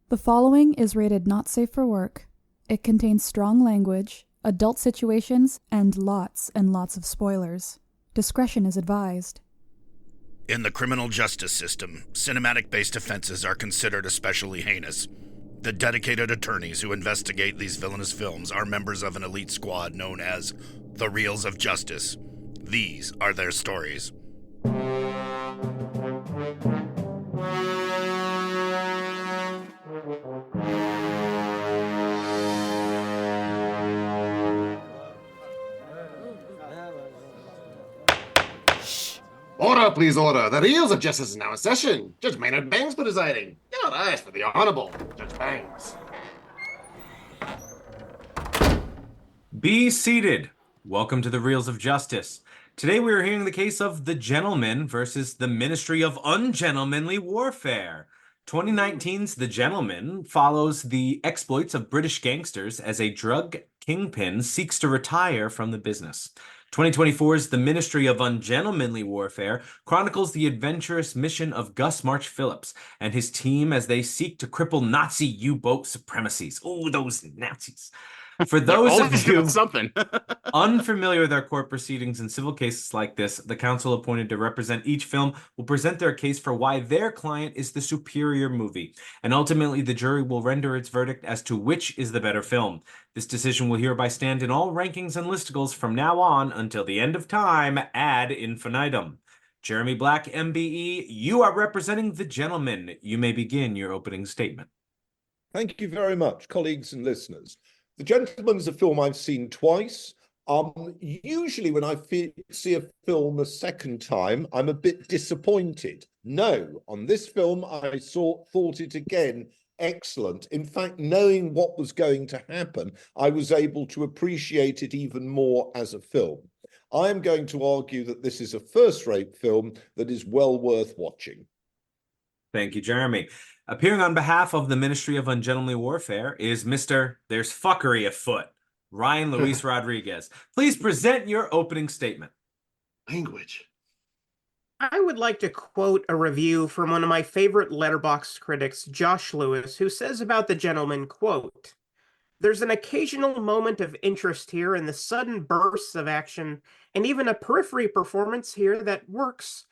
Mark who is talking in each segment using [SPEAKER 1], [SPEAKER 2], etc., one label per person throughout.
[SPEAKER 1] The following is rated not safe for work. It contains strong language, adult situations, and lots of spoilers. Discretion is advised.
[SPEAKER 2] In the criminal justice system, cinematic-based offenses are considered especially heinous. The dedicated attorneys who investigate these villainous films are members of an elite squad known as the Reels of Justice. These are their stories.
[SPEAKER 3] Order, please, order. The Reels of Justice is now in session. Judge Maynard Bangs presiding. Your eyes for the Honorable Judge Bangs.
[SPEAKER 4] Be seated. Welcome to the Reels of Justice. Today we are hearing the case of The Gentleman versus the Ministry of Ungentlemanly Warfare. 2019's The Gentleman follows the exploits of British gangsters as a drug kingpin seeks to retire from the business. 2024's The Ministry of Ungentlemanly Warfare chronicles the adventurous mission of Gus March Phillips and his team as they seek to cripple Nazi U-boat supremacies. Oh, those Nazis. For those of you unfamiliar with our court proceedings in civil cases like this, the counsel appointed to represent each film will present their case for why their client is the superior movie, and ultimately the jury will render its verdict as to which is the better film. This decision will hereby stand in all rankings and listicles from now on until the end of time ad infinitum. Jeremy Black, MBE, you are representing The Gentleman. You may begin your opening statement.
[SPEAKER 5] Thank you very much, colleagues and listeners. The Gentleman is a film I've seen twice. Usually when I see a film a second time, I'm a bit disappointed. No, on this film, I thought it again excellent. In fact, knowing what was going to happen, I was able to appreciate it even more as a film. I am going to argue that this is a first-rate film that is well worth watching.
[SPEAKER 4] Thank you, Jeremy. Appearing on behalf of the Ministry of Ungentlemanly Warfare is Mr. There's Fuckery Afoot, Ryan Luis Rodriguez. Please present your opening statement.
[SPEAKER 3] Language.
[SPEAKER 6] I would like to quote a review from one of my favorite Letterboxd critics, Josh Lewis, who says about The Gentleman, quote, "There's an occasional moment of interest here in the sudden bursts of action, and even a periphery performance here that works,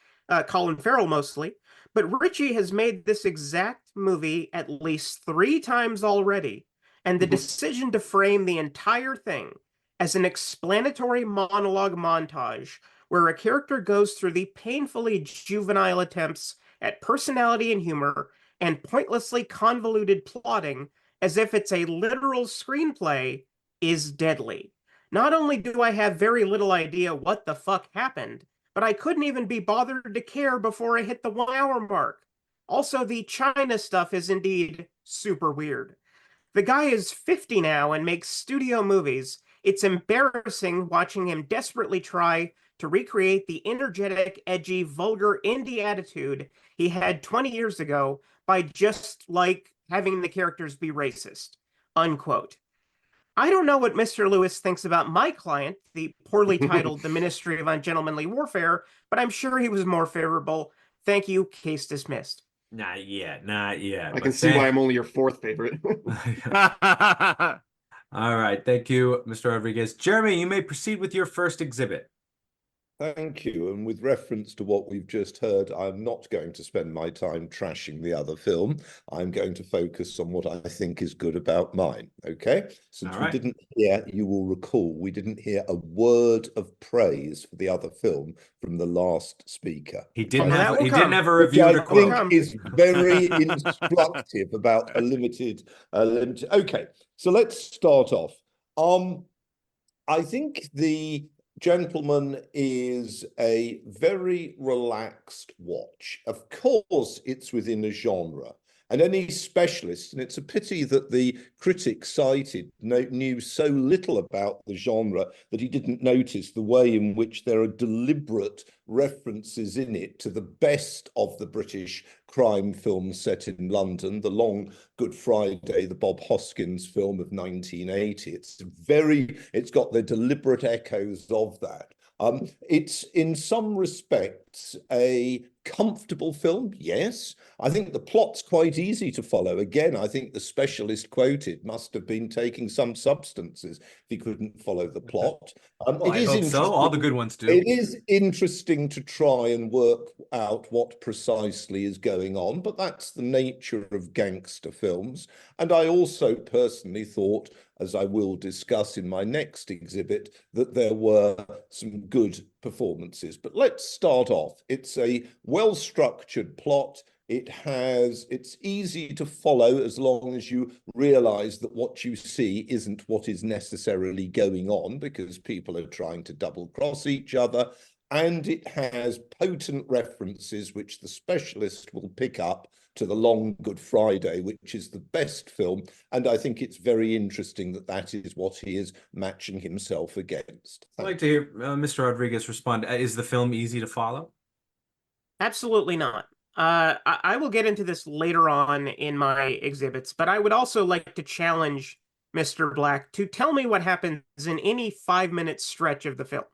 [SPEAKER 6] Colin Farrell mostly, but Ritchie has made this exact movie at least 3 times already, and the decision to frame the entire thing as an explanatory monologue montage where a character goes through the painfully juvenile attempts at personality and humor and pointlessly convoluted plotting as if it's a literal screenplay is deadly. Not only do I have very little idea what the fuck happened, but I couldn't even be bothered to care before I hit the 1 hour mark. Also, the China stuff is indeed super weird. The guy is 50 now and makes studio movies. It's embarrassing watching him desperately try to recreate the energetic, edgy, vulgar indie attitude he had 20 years ago by just, having the characters be racist." Unquote. I don't know what Mr. Lewis thinks about my client, the poorly titled The Ministry of Ungentlemanly Warfare, but I'm sure he was more favorable. Thank you. Case dismissed.
[SPEAKER 4] Not yet.
[SPEAKER 3] I can see why I'm only your 4th favorite.
[SPEAKER 4] All right. Thank you, Mr. Rodriguez. Jeremy, you may proceed with your first exhibit.
[SPEAKER 5] Thank you. And with reference to what we've just heard, I'm not going to spend my time trashing the other film. I'm going to focus on what I think is good about mine, okay? Since we didn't hear, you will recall, we didn't hear a word of praise for the other film from the last speaker.
[SPEAKER 4] He didn't have a review to quote.
[SPEAKER 5] I think is very instructive about a limited. Okay, so let's start off. I think The Gentleman is a very relaxed watch. Of course, it's within a genre, and any specialist, and it's a pity that the critic cited knew so little about the genre that he didn't notice the way in which there are deliberate references in it to the best of the British crime films set in London, The Long Good Friday, the Bob Hoskins film of 1980. It's got the deliberate echoes of that. It's in some respects a comfortable film? Yes. I think the plot's quite easy to follow. Again, I think the specialist quoted must have been taking some substances if he couldn't follow the plot.
[SPEAKER 4] Well, I hope so. All the good ones do.
[SPEAKER 5] It is interesting to try and work out what precisely is going on, but that's the nature of gangster films. And I also personally thought, as I will discuss in my next exhibit, that there were some good performances. But let's start off. It's a well-structured plot. It's easy to follow as long as you realize that what you see isn't what is necessarily going on, because people are trying to double cross each other. And it has potent references, which the specialist will pick up, to The Long Good Friday, which is the best film. And I think it's very interesting that that is what he is matching himself against.
[SPEAKER 4] I'd like to hear Mr. Rodriguez respond. Is the film easy to follow?
[SPEAKER 6] Absolutely not. I will get into this later on in my exhibits, but I would also like to challenge Mr. Black to tell me what happens in any 5-minute stretch of the film,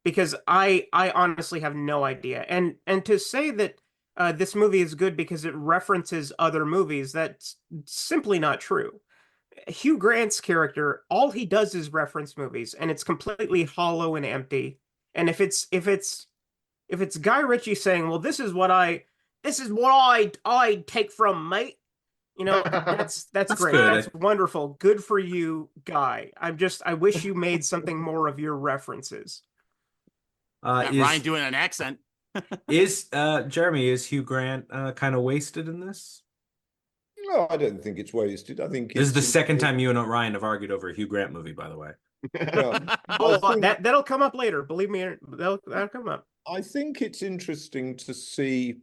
[SPEAKER 6] because I honestly have no idea. And to say that this movie is good because it references other movies, that's simply not true. Hugh Grant's character, all he does is reference movies, and it's completely hollow and empty. And if it's Guy Ritchie saying, "Well, this is what I take from mate," that's great.
[SPEAKER 4] good.
[SPEAKER 6] That's wonderful. Good for you, Guy. I wish you made something more of your references.
[SPEAKER 7] Ryan doing an accent.
[SPEAKER 4] Jeremy, is Hugh Grant kind of wasted in this?
[SPEAKER 5] No, I don't think it's wasted. I think
[SPEAKER 4] This is the second time you and Ryan have argued over a Hugh Grant movie, by the way.
[SPEAKER 6] That'll come up later. Believe me, that'll come up.
[SPEAKER 5] I think it's interesting to see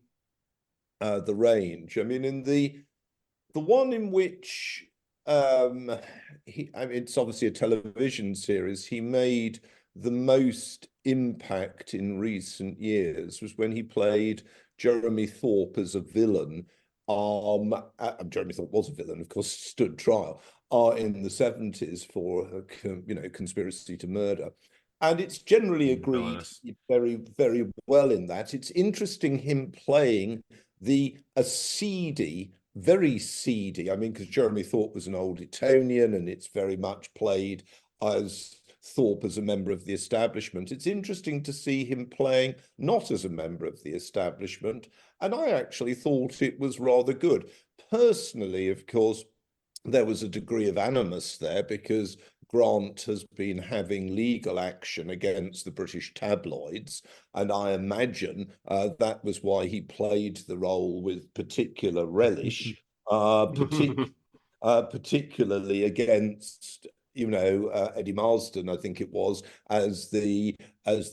[SPEAKER 5] the range. I mean, in the one in which it's obviously a television series, he made the most impact in recent years was when he played Jeremy Thorpe as a villain. Jeremy Thorpe was a villain, of course, stood trial in the 70s for conspiracy to murder. And it's generally agreed very, very well in that. It's interesting him playing a seedy, very seedy, I mean, because Jeremy Thorpe was an old Etonian, and it's very much played as Thorpe as a member of the establishment. It's interesting to see him playing not as a member of the establishment, and I actually thought it was rather good. Personally, of course, there was a degree of animus there because Grant has been having legal action against the British tabloids, and I imagine that was why he played the role with particular relish, particularly against Eddie Marsden, I think it was, as the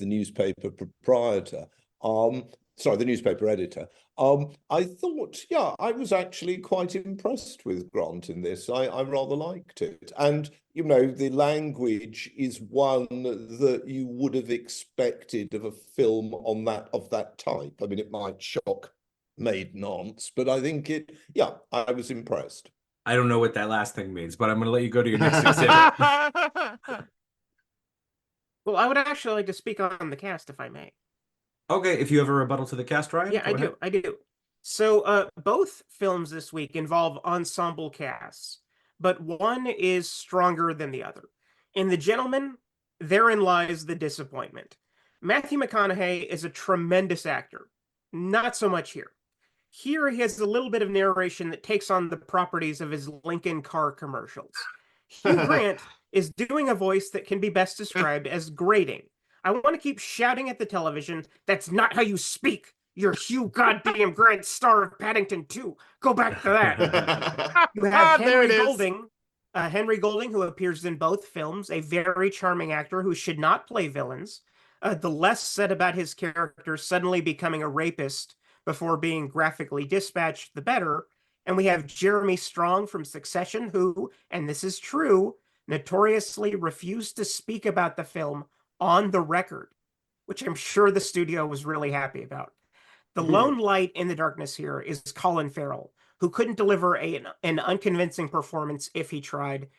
[SPEAKER 5] newspaper proprietor. The newspaper editor. I thought, I was actually quite impressed with Grant in this. I rather liked it. And, the language is one that you would have expected of a film of that type. I mean, it might shock maiden aunts, but I think I was impressed.
[SPEAKER 4] I don't know what that last thing means, but I'm going to let you go to your next exhibit.
[SPEAKER 6] Well, I would actually like to speak on the cast, if I may.
[SPEAKER 4] Okay, if you have a rebuttal to the cast, Ryan?
[SPEAKER 6] Yeah, I do. So both films this week involve ensemble casts, but one is stronger than the other. In The Gentleman, therein lies the disappointment. Matthew McConaughey is a tremendous actor. Not so much here. Here he has a little bit of narration that takes on the properties of his Lincoln car commercials. Hugh Grant is doing a voice that can be best described as grating. I want to keep shouting at the television, "That's not how you speak! You're Hugh goddamn Grant, star of Paddington 2. Go back to that." You have Henry Golding, who appears in both films, a very charming actor who should not play villains. The less said about his character suddenly becoming a rapist before being graphically dispatched, the better. And we have Jeremy Strong from Succession, who, and this is true, notoriously refused to speak about the film on the record, which I'm sure the studio was really happy about. The lone light in the darkness here is Colin Farrell, who couldn't deliver an unconvincing performance if he tried.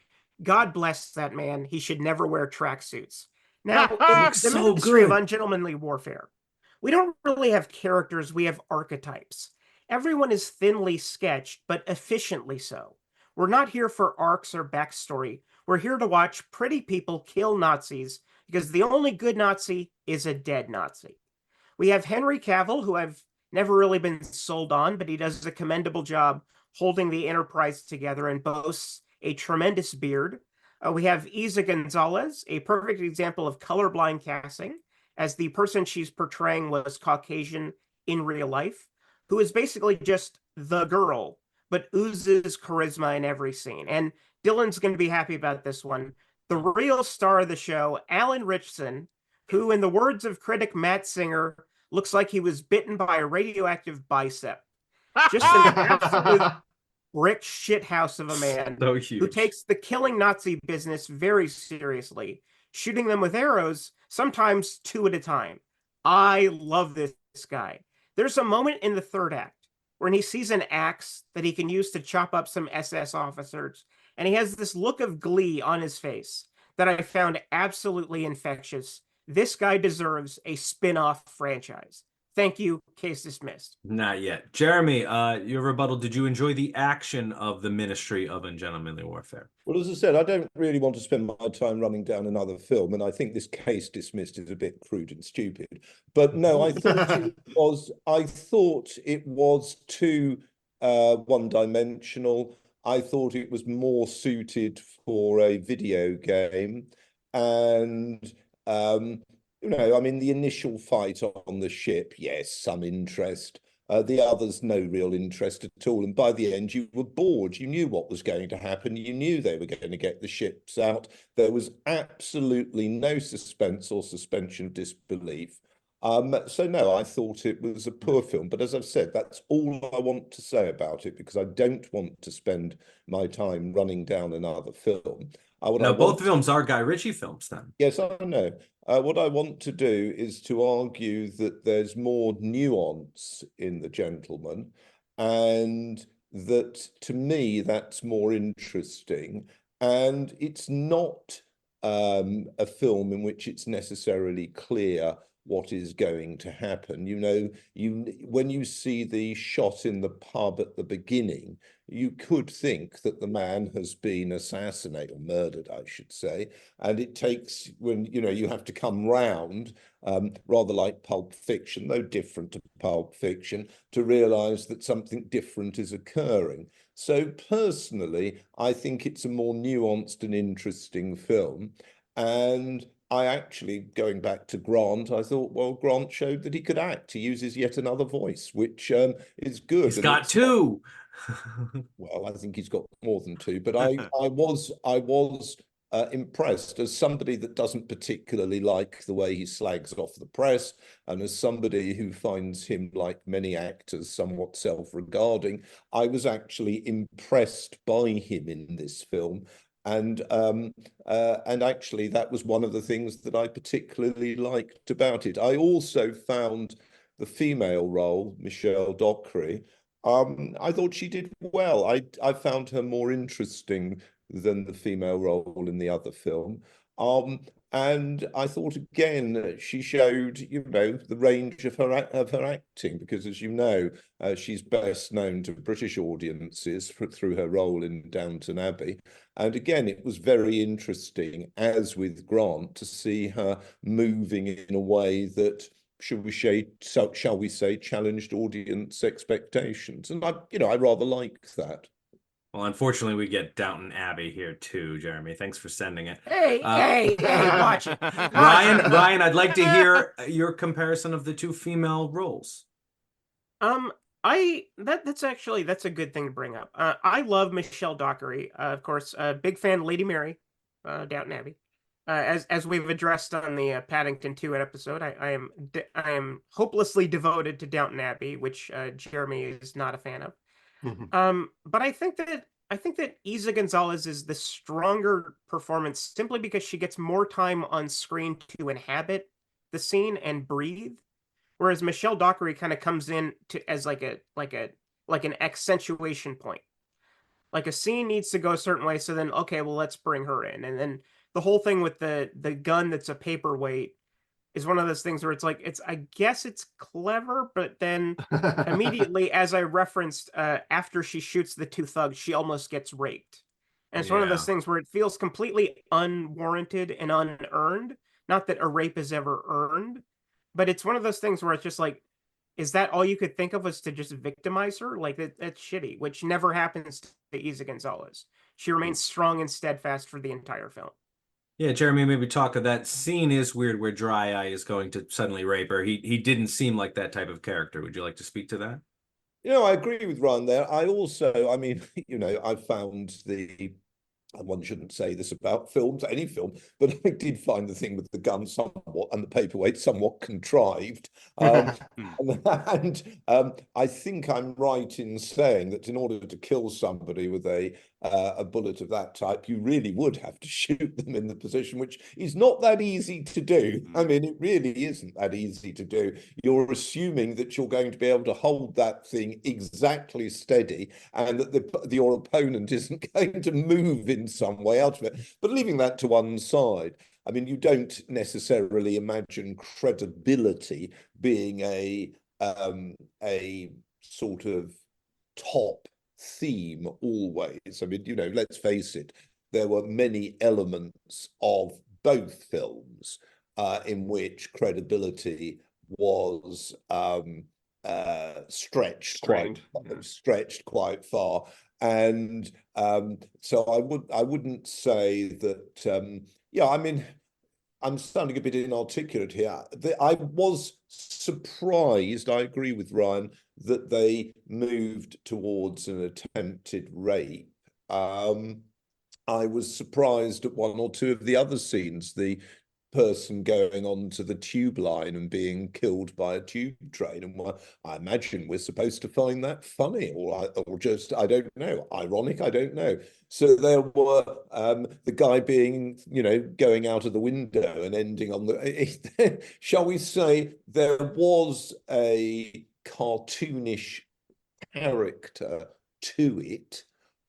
[SPEAKER 6] God bless that man. He should never wear tracksuits. Now, in the Ministry of Ungentlemanly Warfare, We don't really have characters, we have archetypes. Everyone is thinly sketched, but efficiently so. We're not here for arcs or backstory. We're here to watch pretty people kill Nazis because the only good Nazi is a dead Nazi. We have Henry Cavill, who I've never really been sold on, but he does a commendable job holding the Enterprise together and boasts a tremendous beard. We have Isa Gonzalez, a perfect example of colorblind casting, as the person she's portraying was Caucasian in real life, who is basically just the girl, but oozes charisma in every scene. And Dylan's going to be happy about this one. The real star of the show, Alan Ritchson, who, in the words of critic Matt Singer, looks like he was bitten by a radioactive bicep. Just an absolute brick shithouse of a man who takes the killing Nazi business very seriously, shooting them with arrows, sometimes 2 at a time. I love this guy. There's a moment in the third act when he sees an axe that he can use to chop up some SS officers, and he has this look of glee on his face that I found absolutely infectious. This guy deserves a spin-off franchise. Thank you. Case dismissed.
[SPEAKER 4] Not yet. Jeremy, your rebuttal, did you enjoy the action of the Ministry of Ungentlemanly Warfare?
[SPEAKER 5] Well, as I said, I don't really want to spend my time running down another film, and I think this case dismissed is a bit crude and stupid. But no, I thought it was too one-dimensional. I thought it was more suited for a video game, and I mean, the initial fight on the ship, yes, some interest. The others, no real interest at all. And by the end, you were bored. You knew what was going to happen. You knew they were going to get the ships out. There was absolutely no suspense or suspension of disbelief. So no, I thought it was a poor film. But as I've said, that's all I want to say about it, because I don't want to spend my time running down another film.
[SPEAKER 4] Now, both films are Guy Ritchie films, then.
[SPEAKER 5] Yes, I know. What I want to do is to argue that there's more nuance in The Gentleman, and that, to me, that's more interesting. And it's not a film in which it's necessarily clear what is going to happen. When you see the shot in the pub at the beginning, you could think that the man has been assassinated, or murdered, I should say. And it takes, when, you have to come round, rather like Pulp Fiction, though different to Pulp Fiction, to realise that something different is occurring. So personally, I think it's a more nuanced and interesting film. And I actually, going back to Grant, I thought, well, Grant showed that he could act. He uses yet another voice, which is good.
[SPEAKER 4] He's got 2.
[SPEAKER 5] Well, I think he's got more than 2, but I was impressed, as somebody that doesn't particularly like the way he slags off the press, and as somebody who finds him, like many actors, somewhat self-regarding. I was actually impressed by him in this film. And actually, that was one of the things that I particularly liked about it. I also found the female role, Michelle Dockery, I thought she did well. I found her more interesting than the female role in the other film. And I thought, again, she showed, the range of her acting, because, as you know, she's best known to British audiences through her role in Downton Abbey. And again, it was very interesting, as with Grant, to see her moving in a way that, shall we say, challenged audience expectations. And I rather liked that.
[SPEAKER 4] Well, unfortunately, we get Downton Abbey here too, Jeremy. Thanks for sending it.
[SPEAKER 6] Hey, watch it.
[SPEAKER 4] Ryan, I'd like to hear your comparison of the 2 female roles.
[SPEAKER 6] That's a good thing to bring up. I love Michelle Dockery, of course. Big fan of Lady Mary, Downton Abbey. As we've addressed on the Paddington 2 episode, I am hopelessly devoted to Downton Abbey, which Jeremy is not a fan of. But I think that Isa Gonzalez is the stronger performance simply because she gets more time on screen to inhabit the scene and breathe, whereas Michelle Dockery kind of comes in as like an accentuation point. Like, a scene needs to go a certain way, so then, okay, well, let's bring her in. And then the whole thing with the gun that's a paperweight is one of those things where it's like, I guess it's clever, but then immediately, as I referenced, after she shoots the two thugs, she almost gets raped. And it's one of those things where it feels completely unwarranted and unearned. Not that a rape is ever earned, but it's one of those things where it's just like, is that all you could think of, was to just victimize her? Like, that's shitty, which never happens to Isa Gonzalez. She remains strong and steadfast for the entire film.
[SPEAKER 4] Yeah, Jeremy, maybe talk of that scene is weird where Dry Eye is going to suddenly rape her. He didn't seem like that type of character. Would you like to speak to that?
[SPEAKER 5] You know, I agree with Ryan there. I also, I mean, you know, I found the, one shouldn't say this about films, any film, but I did find the thing with the gun somewhat and the paperweight somewhat contrived. I think I'm right in saying that in order to kill somebody with a bullet of that type, you really would have to shoot them in the position, which is not that easy to do. I mean, it really isn't that easy to do. You're assuming that you're going to be able to hold that thing exactly steady and that your opponent isn't going to move in some way out of it. But leaving that to one side, I mean, you don't necessarily imagine credibility being a sort of top theme always. I mean, you know, let's face it, there were many elements of both films in which credibility was stretched quite far. And so I wouldn't say that yeah, I mean, I'm sounding a bit inarticulate here. I was surprised, I agree with Ryan, that they moved towards an attempted rape. I was surprised at one or two of the other scenes, the person going onto the tube line and being killed by a tube train. And I imagine we're supposed to find that funny or just, I don't know, ironic, I don't know. So there were the guy being, you know, going out of the window and ending on the, shall we say, there was a cartoonish character to it.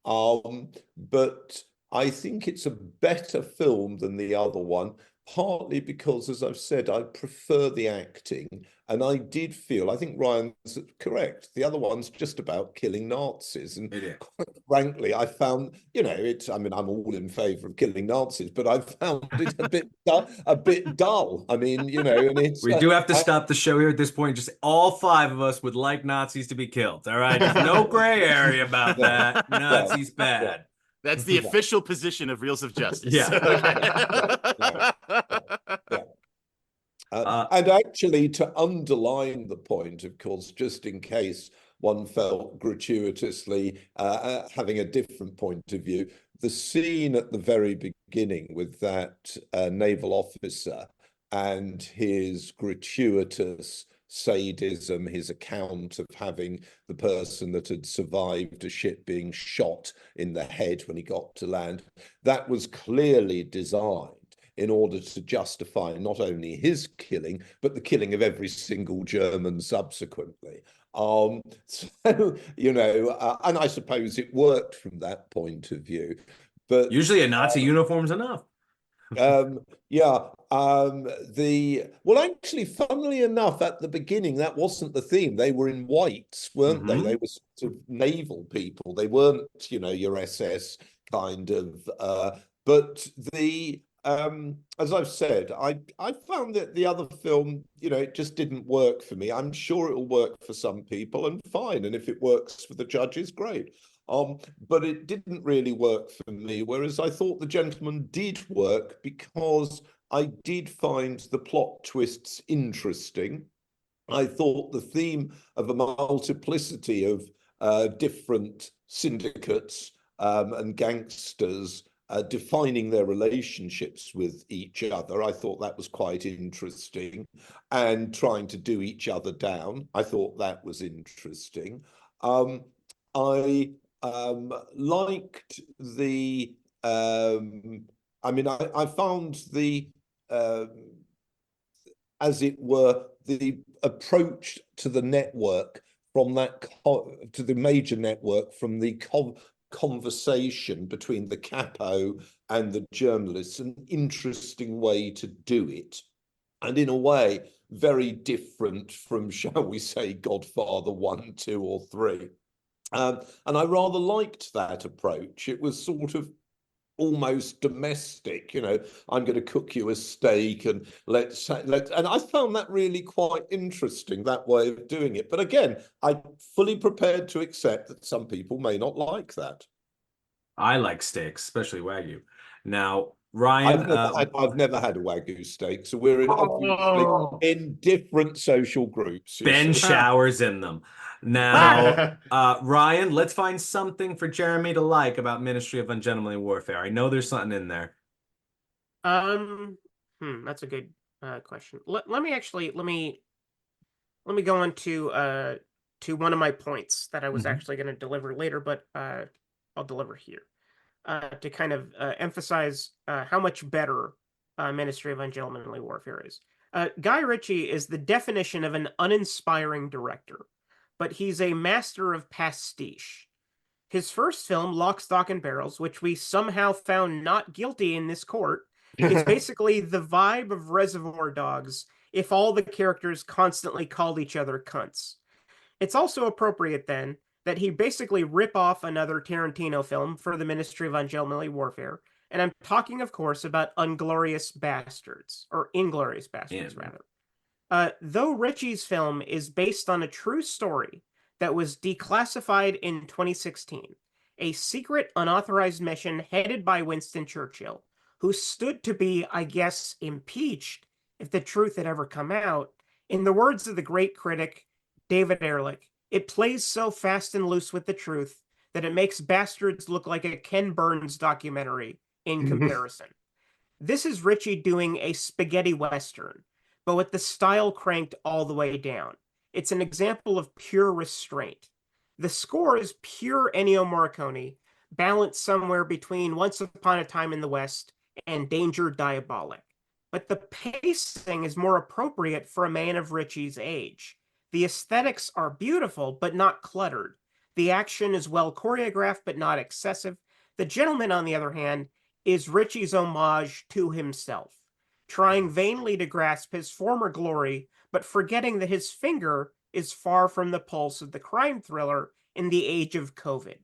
[SPEAKER 5] But I think it's a better film than the other one, partly because, as I've said, I prefer the acting. And I did feel, I think Ryan's correct, the other one's just about killing Nazis. And quite frankly, I found, you know, I mean, I'm all in favour of killing Nazis, but I found it a bit dull. I mean, you know, and it's...
[SPEAKER 4] We do have to stop the show here at this point. Just all five of us would like Nazis to be killed, all right? There's no gray area about that. Nazis bad.
[SPEAKER 7] That's the official position of Reels of Justice.
[SPEAKER 5] And actually, to underline the point, of course, just in case one felt gratuitously having a different point of view, the scene at the very beginning with that naval officer and his gratuitous sadism, his account of having the person that had survived a ship being shot in the head when he got to land, that was clearly designed in order to justify not only his killing, but the killing of every single German subsequently. So, you know, and I suppose it worked from that point of view. But
[SPEAKER 4] usually a Nazi uniform's enough.
[SPEAKER 5] Well, actually, funnily enough, at the beginning, that wasn't the theme. They were in whites, weren't they? They were sort of naval people. They weren't, you know, your SS kind of. But the as I've said, I found that the other film, you know, it just didn't work for me. I'm sure it'll work for some people, and fine. And if it works for the judges, great. But it didn't really work for me, whereas I thought The Gentleman did work because I did find the plot twists interesting. I thought the theme of a multiplicity of different syndicates and gangsters defining their relationships with each other, I thought that was quite interesting, and trying to do each other down, I thought that was interesting. I liked the I mean, I found the as it were, the approach to the network from that to the major network from the conversation between the capo and the journalists, an interesting way to do it. and in a way, very different from, shall we say, Godfather 1, 2, or 3. And I rather liked that approach. It was sort of almost domestic, I'm going to cook you a steak and and I found that really quite interesting, that way of doing it. But again, I'm fully prepared to accept that some people may not like that.
[SPEAKER 4] I like steaks, especially Wagyu. Now, Ryan,
[SPEAKER 5] I've never had a Wagyu steak, so we're obviously in different social groups.
[SPEAKER 4] Ben showers in them. Now, Ryan, let's find something for Jeremy to like about Ministry of Ungentlemanly Warfare. I know there's something in there.
[SPEAKER 6] That's a good question. Let me go on to one of my points that I was actually going to deliver later, but I'll deliver here to kind of emphasize how much better Ministry of Ungentlemanly Warfare is. Guy Ritchie is the definition of an uninspiring director, but he's a master of pastiche. His first film, Lock, Stock, and Barrels, which we somehow found not guilty in this court, is basically the vibe of Reservoir Dogs if all the characters constantly called each other cunts. It's also appropriate, then, that he basically rip off another Tarantino film for the Ministry of Ungentlemanly Warfare, and I'm talking, of course, about Inglorious Bastards, rather. Though Ritchie's film is based on a true story that was declassified in 2016, a secret unauthorized mission headed by Winston Churchill, who stood to be, I guess, impeached if the truth had ever come out, in the words of the great critic David Ehrlich, it plays so fast and loose with the truth that it makes Bastards look like a Ken Burns documentary in comparison. This is Ritchie doing a spaghetti western, but with the style cranked all the way down. It's an example of pure restraint. The score is pure Ennio Morricone, balanced somewhere between Once Upon a Time in the West and Danger Diabolic. But the pacing is more appropriate for a man of Ritchie's age. The aesthetics are beautiful, but not cluttered. The action is well choreographed, but not excessive. The Gentleman, on the other hand, is Ritchie's homage to himself, trying vainly to grasp his former glory, but forgetting that his finger is far from the pulse of the crime thriller in the age of COVID.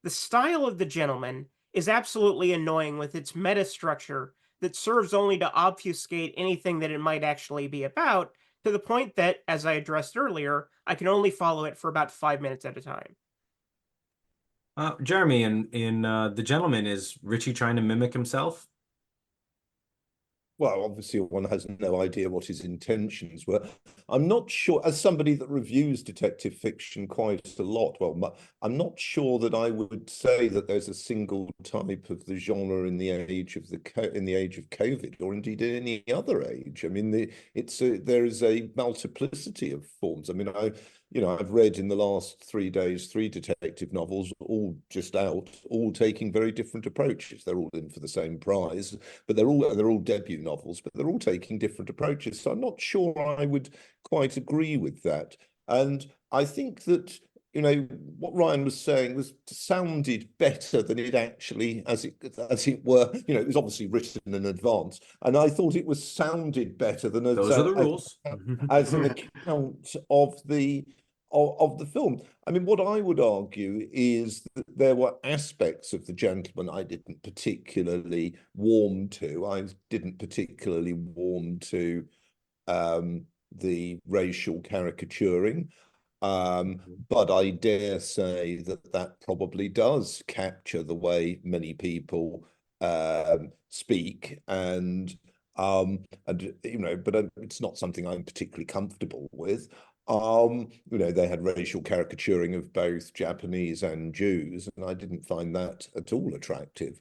[SPEAKER 6] The style of The Gentleman is absolutely annoying with its meta structure that serves only to obfuscate anything that it might actually be about, to the point that, as I addressed earlier, I can only follow it for about 5 minutes at a time.
[SPEAKER 4] Jeremy, in The Gentleman, is Ritchie trying to mimic himself?
[SPEAKER 5] Well, obviously one has no idea what his intentions were. I'm not sure, as somebody that reviews detective fiction quite a lot, I'm not sure that I would say that there's a single type of the genre in the age of COVID, or indeed in any other age. I mean, there is a multiplicity of forms. I mean, I've read in the last 3 days 3 detective novels, all just out, all taking very different approaches. They're all in for the same prize, but they're all debut novels, but they're all taking different approaches. So I'm not sure I would quite agree with that. And I think that, what Ryan was saying sounded better than it actually, as it were. It was obviously written in advance, and I thought it was sounded better than
[SPEAKER 4] those are the rules
[SPEAKER 5] as an account of the film. I mean, what I would argue is that there were aspects of The Gentleman I didn't particularly warm to. I didn't particularly warm to the racial caricaturing. But I dare say that probably does capture the way many people speak, but it's not something I'm particularly comfortable with. They had racial caricaturing of both Japanese and Jews, and I didn't find that at all attractive.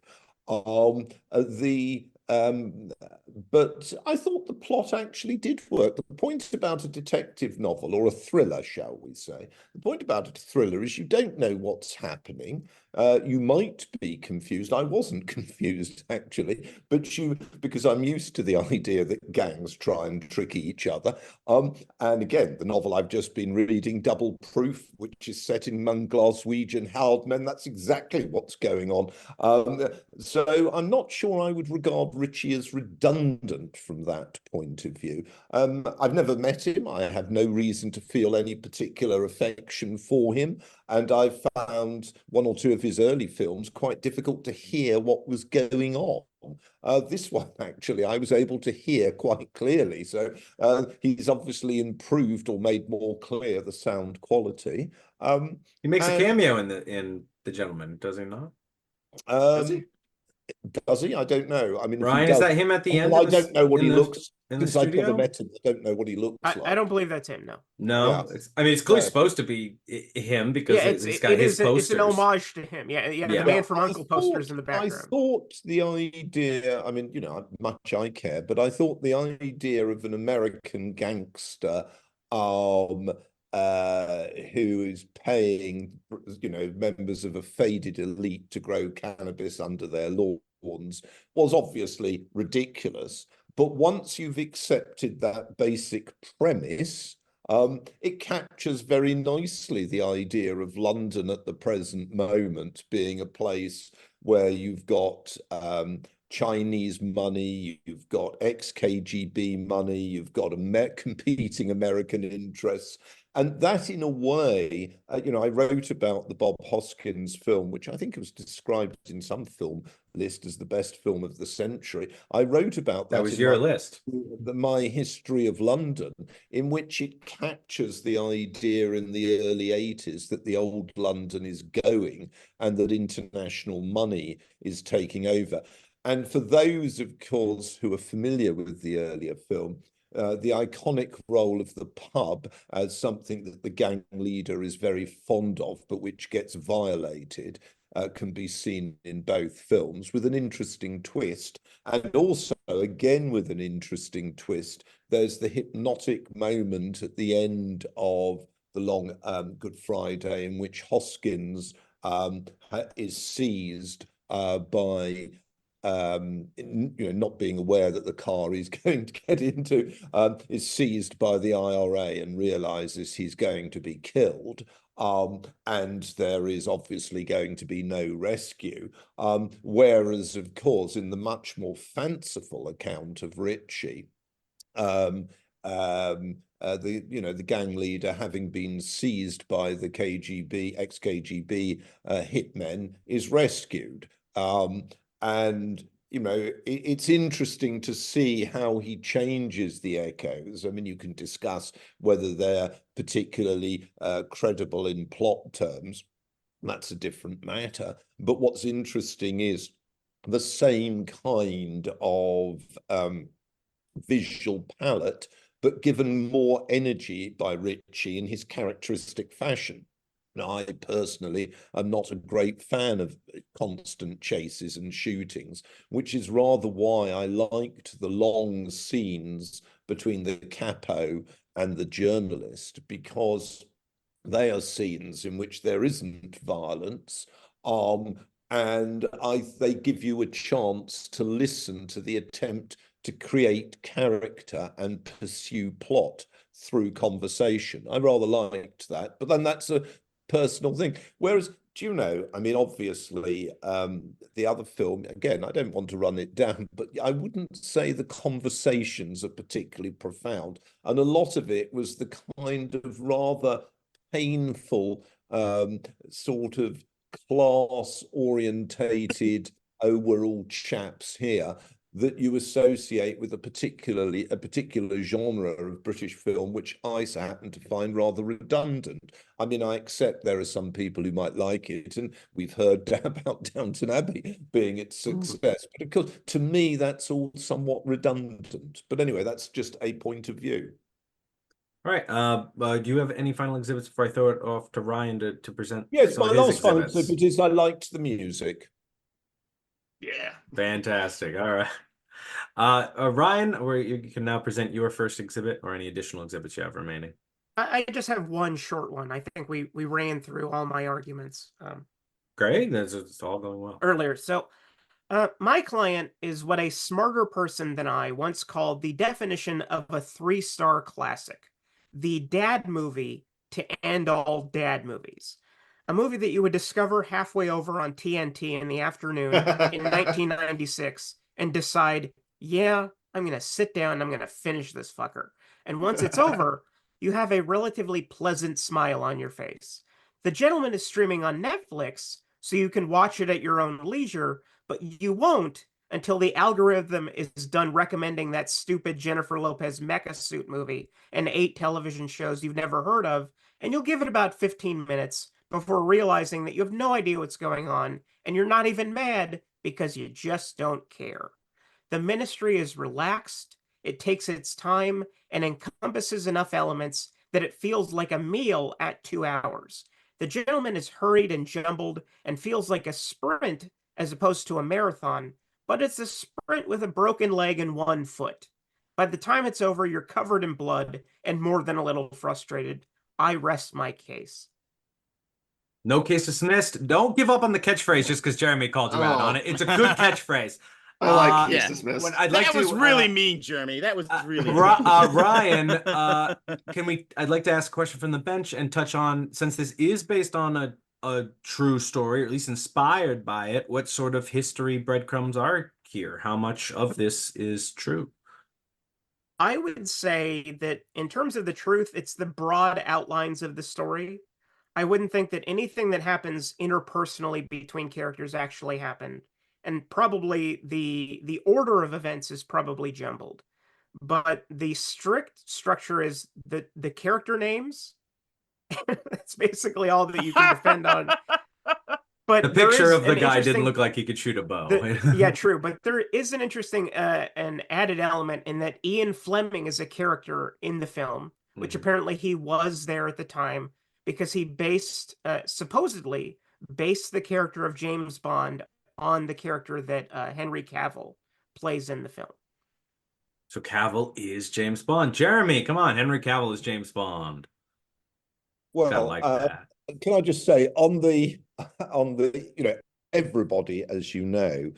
[SPEAKER 5] But I thought the plot actually did work. The point about a detective novel, or a thriller, shall we say, the point about a thriller is you don't know what's happening. You might be confused. I wasn't confused, actually, but because I'm used to the idea that gangs try and trick each other. And again, the novel I've just been reading, Double Proof, which is set in Glaswegian hardmen, that's exactly what's going on. So I'm not sure I would regard Ritchie as redundant from that point of view. I've never met him. I have no reason to feel any particular affection for him. And I found one or two of his early films quite difficult to hear what was going on. This one, actually, I was able to hear quite clearly. So he's obviously improved or made more clear the sound quality.
[SPEAKER 4] He makes a cameo in The Gentleman, does he not?
[SPEAKER 5] Does he? Does he? I don't know. I mean,
[SPEAKER 4] Ryan,
[SPEAKER 5] if he does,
[SPEAKER 4] is that him at the end?
[SPEAKER 5] I don't know what he looks.
[SPEAKER 4] In the
[SPEAKER 5] Since I've never
[SPEAKER 4] studio?
[SPEAKER 5] met him, I don't know what he looks like.
[SPEAKER 6] I don't believe that's him. No.
[SPEAKER 4] No,
[SPEAKER 5] Yeah.
[SPEAKER 4] I mean, it's clearly supposed to be him because he's got his posters.
[SPEAKER 6] It's an homage to him. Yeah. The Man from Uncle posters in the background.
[SPEAKER 5] I thought the idea, I mean, much I care, but I thought the idea of an American gangster who is paying, members of a faded elite to grow cannabis under their lawns was obviously ridiculous. But once you've accepted that basic premise, it captures very nicely the idea of London at the present moment being a place where you've got Chinese money, you've got ex-KGB money, you've got competing American interests. And that, in a way, I wrote about the Bob Hoskins film, which I think was described in some film list as the best film of the century. I wrote about that.
[SPEAKER 4] That was your list.
[SPEAKER 5] My History of London, in which it captures the idea in the early 80s that the old London is going and that international money is taking over. And for those, of course, who are familiar with the earlier film, the iconic role of the pub as something that the gang leader is very fond of, but which gets violated, can be seen in both films with an interesting twist. And also, again, with an interesting twist, there's the hypnotic moment at the end of the long Good Friday in which Hoskins is seized by not being aware that the car he's going to get into is seized by the IRA and realizes he's going to be killed. And there is obviously going to be no rescue. Whereas, of course, in the much more fanciful account of Ritchie, the gang leader, having been seized by the ex-KGB hitmen, is rescued. And it's interesting to see how he changes the echoes. I mean, you can discuss whether they're particularly credible in plot terms. That's a different matter. But what's interesting is the same kind of visual palette, but given more energy by Ritchie in his characteristic fashion. Now, I personally am not a great fan of constant chases and shootings, which is rather why I liked the long scenes between the capo and the journalist, because they are scenes in which there isn't violence, and they give you a chance to listen to the attempt to create character and pursue plot through conversation. I rather liked that, but then that's a personal thing. Whereas, I mean, obviously, the other film, again, I don't want to run it down, but I wouldn't say the conversations are particularly profound. And a lot of it was the kind of rather painful sort of class-orientated, oh, we're all chaps here, that you associate with a particular genre of British film, which I happen to find rather redundant. I mean, I accept there are some people who might like it, and we've heard about Downton Abbey being its success. But of course, to me, that's all somewhat redundant. But anyway, that's just a point of view.
[SPEAKER 4] All right. Do you have any final exhibits before I throw it off to Ryan to present?
[SPEAKER 5] Yes, my last final exhibit is I liked the music.
[SPEAKER 7] Yeah.
[SPEAKER 4] Fantastic. All right. Ryan, you can now present your first exhibit or any additional exhibits you have remaining.
[SPEAKER 6] I just have one short one. I think we ran through all my arguments.
[SPEAKER 4] Great. It's all going well.
[SPEAKER 6] Earlier. So my client is what a smarter person than I once called the definition of a 3-star classic. The dad movie to end all dad movies. A movie that you would discover halfway over on TNT in the afternoon in 1996 and decide, yeah, I'm going to sit down and I'm going to finish this fucker. And once it's over, you have a relatively pleasant smile on your face. The Gentleman is streaming on Netflix, so you can watch it at your own leisure, but you won't until the algorithm is done recommending that stupid Jennifer Lopez mecha suit movie and 8 television shows you've never heard of, and you'll give it about 15 minutes before realizing that you have no idea what's going on, and you're not even mad because you just don't care. The Ministry is relaxed, it takes its time, and encompasses enough elements that it feels like a meal at 2 hours. The Gentleman is hurried and jumbled and feels like a sprint as opposed to a marathon, but it's a sprint with a broken leg and 1 foot. By the time it's over, you're covered in blood and more than a little frustrated. I rest my case.
[SPEAKER 4] No case dismissed. Don't give up on the catchphrase just because Jeremy called you out on it. It's a good catchphrase.
[SPEAKER 3] I like case
[SPEAKER 7] yeah.
[SPEAKER 3] dismissed.
[SPEAKER 7] That was really mean, Jeremy. That was really mean.
[SPEAKER 4] Ryan, I'd like to ask a question from the bench and touch on, since this is based on a true story, or at least inspired by it, what sort of history breadcrumbs are here? How much of this is true?
[SPEAKER 6] I would say that in terms of the truth, it's the broad outlines of the story. I wouldn't think that anything that happens interpersonally between characters actually happened. And probably the order of events is probably jumbled. But the strict structure is the character names. That's basically all that you can depend on. But
[SPEAKER 4] the picture of the guy didn't look like he could shoot a bow.
[SPEAKER 6] Yeah, true. But there is an interesting an added element in that Ian Fleming is a character in the film, which apparently he was there at the time because he supposedly based the character of James Bond on the character that Henry Cavill plays in the film.
[SPEAKER 4] So Cavill is James Bond. Jeremy, come on. Henry Cavill is James Bond.
[SPEAKER 5] Well,
[SPEAKER 4] like that.
[SPEAKER 5] Can I just say on the everybody, as you know,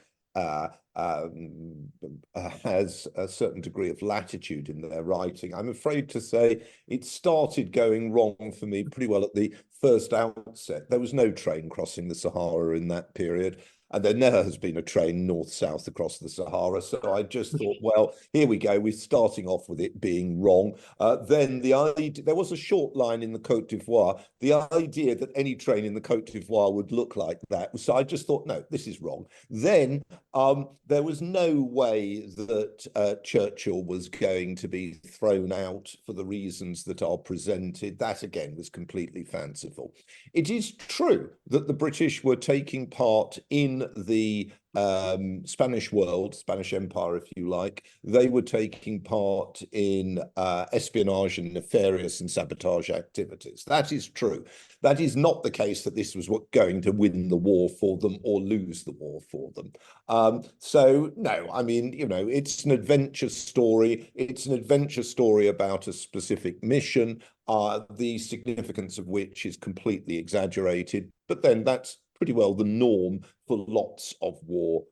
[SPEAKER 5] has a certain degree of latitude in their writing. I'm afraid to say it started going wrong for me pretty well at the first outset. There was no train crossing the Sahara in that period. And there never has been a train north-south across the Sahara. So I just thought, well, here we go. We're starting off with it being wrong. Then there was a short line in the Côte d'Ivoire, the idea that any train in the Côte d'Ivoire would look like that. So I just thought, no, this is wrong. Then there was no way that Churchill was going to be thrown out for the reasons that are presented. That, again, was completely fanciful. It is true that the British were taking part in the Spanish world, Spanish Empire, if you like. They were taking part in espionage and nefarious and sabotage activities. That is true. That is not the case that this was going to win the war for them or lose the war for them. So, no, I mean, it's an adventure story. It's an adventure story about a specific mission, the significance of which is completely exaggerated. But then that's pretty well the norm for lots of war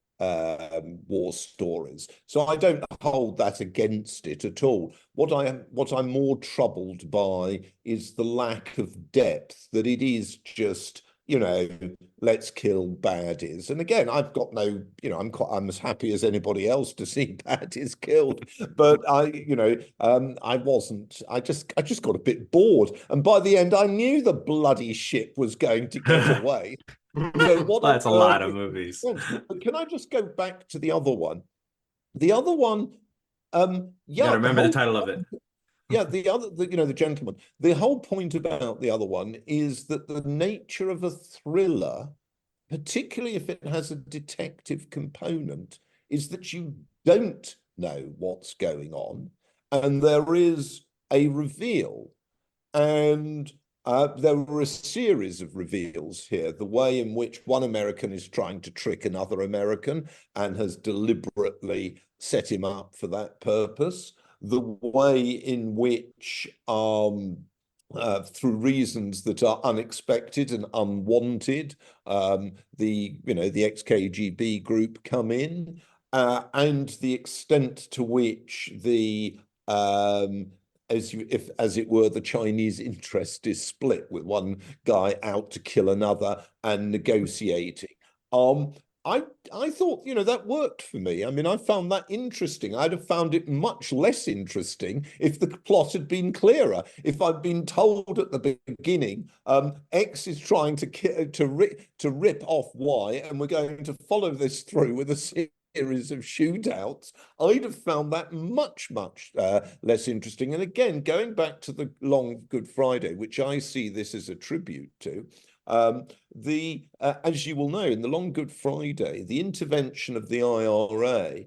[SPEAKER 5] stories. So I don't hold that against it at all. What I'm more troubled by is the lack of depth, that it is just, let's kill baddies. And again, I've got no, I'm as happy as anybody else to see baddies killed. But I wasn't. I just got a bit bored. And by the end, I knew the bloody ship was going to get away.
[SPEAKER 4] That's a lot of movies.
[SPEAKER 5] But can I just go back to the other one? The other one,
[SPEAKER 4] you gotta remember the title of it.
[SPEAKER 5] Yeah, the Gentleman. The whole point about the other one is that the nature of a thriller, particularly if it has a detective component, is that you don't know what's going on, and there is a reveal. And there were a series of reveals here. The way in which one American is trying to trick another American and has deliberately set him up for that purpose. The way in which through reasons that are unexpected and unwanted. The ex-KGB group come in, and the extent to which the as it were, the Chinese interest is split, with one guy out to kill another and negotiating. I thought, that worked for me. I mean, I found that interesting. I'd have found it much less interesting if the plot had been clearer. If I'd been told at the beginning, X is trying to rip off Y, and we're going to follow this through with a series of shootouts, I'd have found that much less interesting. And again, going back to the Long Good Friday, which I see this as a tribute to, as you will know, in the Long Good Friday, the intervention of the IRA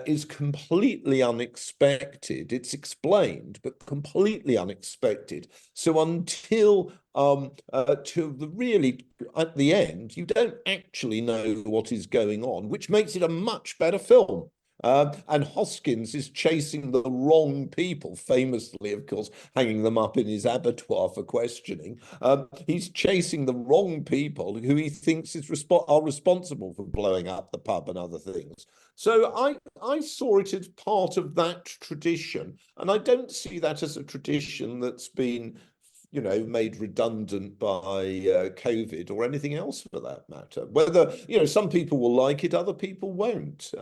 [SPEAKER 5] is completely unexpected. It's explained, but completely unexpected. So until really at the end, you don't actually know what is going on, which makes it a much better film. And Hoskins is chasing the wrong people, famously, of course, hanging them up in his abattoir for questioning. He's chasing the wrong people who he thinks are responsible for blowing up the pub and other things. So I saw it as part of that tradition, and I don't see that as a tradition that's been made redundant by COVID or anything else for that matter. Whether, some people will like it, other people won't.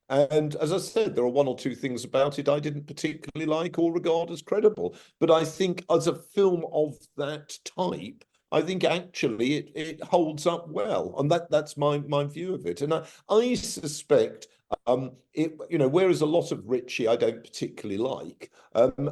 [SPEAKER 5] And as I said, there are one or two things about it I didn't particularly like or regard as credible. But I think as a film of that type, I think actually it holds up well. And that's my view of it. And I suspect whereas a lot of Ritchie I don't particularly like,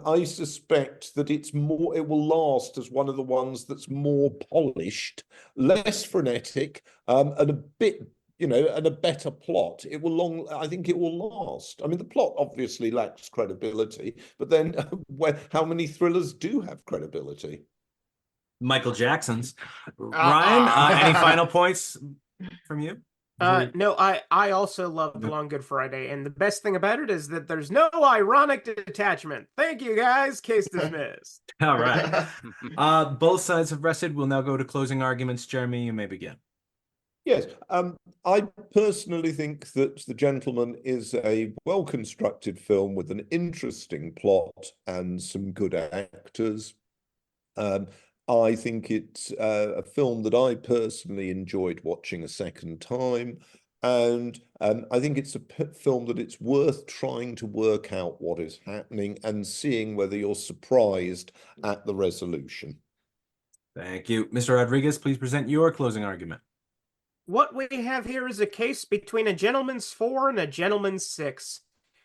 [SPEAKER 5] I suspect that it will last as one of the ones that's more polished, less frenetic, and a bit, and a better plot. I think it will last. I mean, the plot obviously lacks credibility, but then how many thrillers do have credibility?
[SPEAKER 4] Michael Jackson's. Ryan, any final points from you?
[SPEAKER 6] No, I also love The Long Good Friday, and the best thing about it is that there's no ironic detachment. Thank you, guys. Case dismissed.
[SPEAKER 4] All right. Both sides have rested. We'll now go to closing arguments. Jeremy, you may begin.
[SPEAKER 5] Yes, I personally think that The Gentleman is a well-constructed film with an interesting plot and some good actors. I think it's a film that I personally enjoyed watching a second time. And I think it's a film that it's worth trying to work out what is happening and seeing whether you're surprised at the resolution.
[SPEAKER 4] Thank you. Mr. Rodriguez, please present your closing argument.
[SPEAKER 6] What we have here is a case between a gentleman's 4 and a gentleman's 6.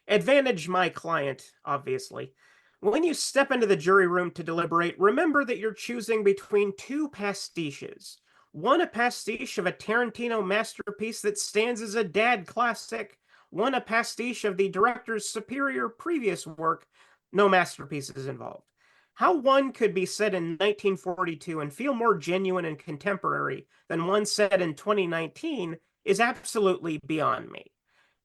[SPEAKER 6] Advantage my client, obviously. When you step into the jury room to deliberate, remember that you're choosing between two pastiches. One a pastiche of a Tarantino masterpiece that stands as a dad classic. One a pastiche of the director's superior previous work. No masterpieces involved. How one could be set in 1942 and feel more genuine and contemporary than one set in 2019 is absolutely beyond me.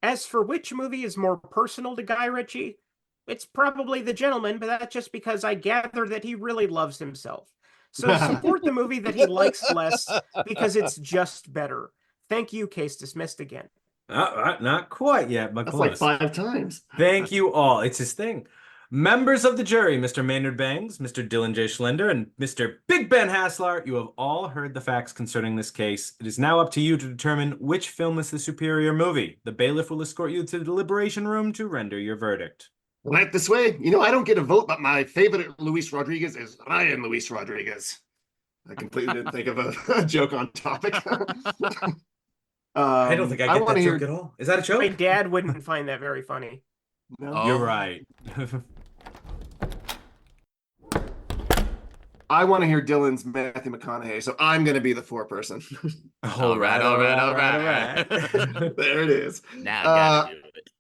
[SPEAKER 6] As for which movie is more personal to Guy Ritchie, it's probably The Gentleman, but that's just because I gather that he really loves himself. So support the movie that he likes less because it's just better. Thank you, case dismissed again.
[SPEAKER 4] Not quite yet, but
[SPEAKER 3] That's
[SPEAKER 4] close.
[SPEAKER 3] like 5 times.
[SPEAKER 4] Thank you all. It's his thing. Members of the jury, Mr. Maynard Bangs, Mr. Dylan J. Schlender, and Mr. Big Ben Haslar, you have all heard the facts concerning this case. It is now up to you to determine which film is the superior movie. The bailiff will escort you to the deliberation room to render your verdict.
[SPEAKER 3] Right this way. I don't get a vote, but my favorite Luis Rodriguez is Ryan Luis Rodriguez. I completely didn't think of a joke on topic.
[SPEAKER 4] I don't think I get that joke at all. Is that a joke?
[SPEAKER 6] My dad wouldn't find that very funny.
[SPEAKER 3] No.
[SPEAKER 4] You're right.
[SPEAKER 3] I want to hear Dylan's Matthew McConaughey, so I'm going to be the 4-person.
[SPEAKER 7] All right.
[SPEAKER 3] There it is.
[SPEAKER 7] Now I gotta do it.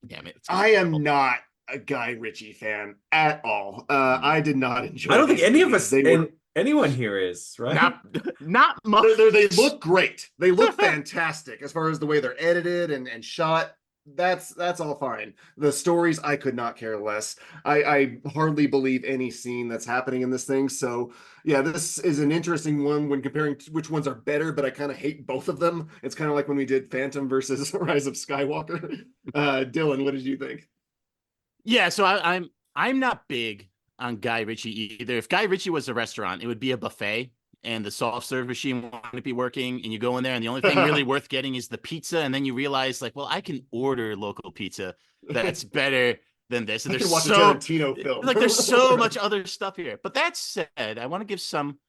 [SPEAKER 7] Damn it.
[SPEAKER 3] I am not a Guy Ritchie fan at all. I did not enjoy.
[SPEAKER 4] I don't think any of us,
[SPEAKER 3] were,
[SPEAKER 4] anyone here is, right?
[SPEAKER 7] Not much.
[SPEAKER 3] They look great. They look fantastic as far as the way they're edited and shot. that's all fine. The stories, I could not care less. I hardly believe any scene that's happening in this thing. So yeah, this is an interesting one when comparing which ones are better, but I kind of hate both of them. It's kind of like when we did Phantom versus Rise of Skywalker. Dylan, what did you think?
[SPEAKER 7] Yeah, so I'm not big on Guy Ritchie either. If Guy Ritchie was a restaurant, it would be a buffet and the soft serve machine wouldn't be working, and you go in there and the only thing really worth getting is the pizza, and then you realize like, well, I can order local pizza that's better than this. And
[SPEAKER 3] I
[SPEAKER 7] there's
[SPEAKER 3] can watch
[SPEAKER 7] so
[SPEAKER 3] a Tarantino film.
[SPEAKER 7] like there's so much other stuff here. But that said, I want to give some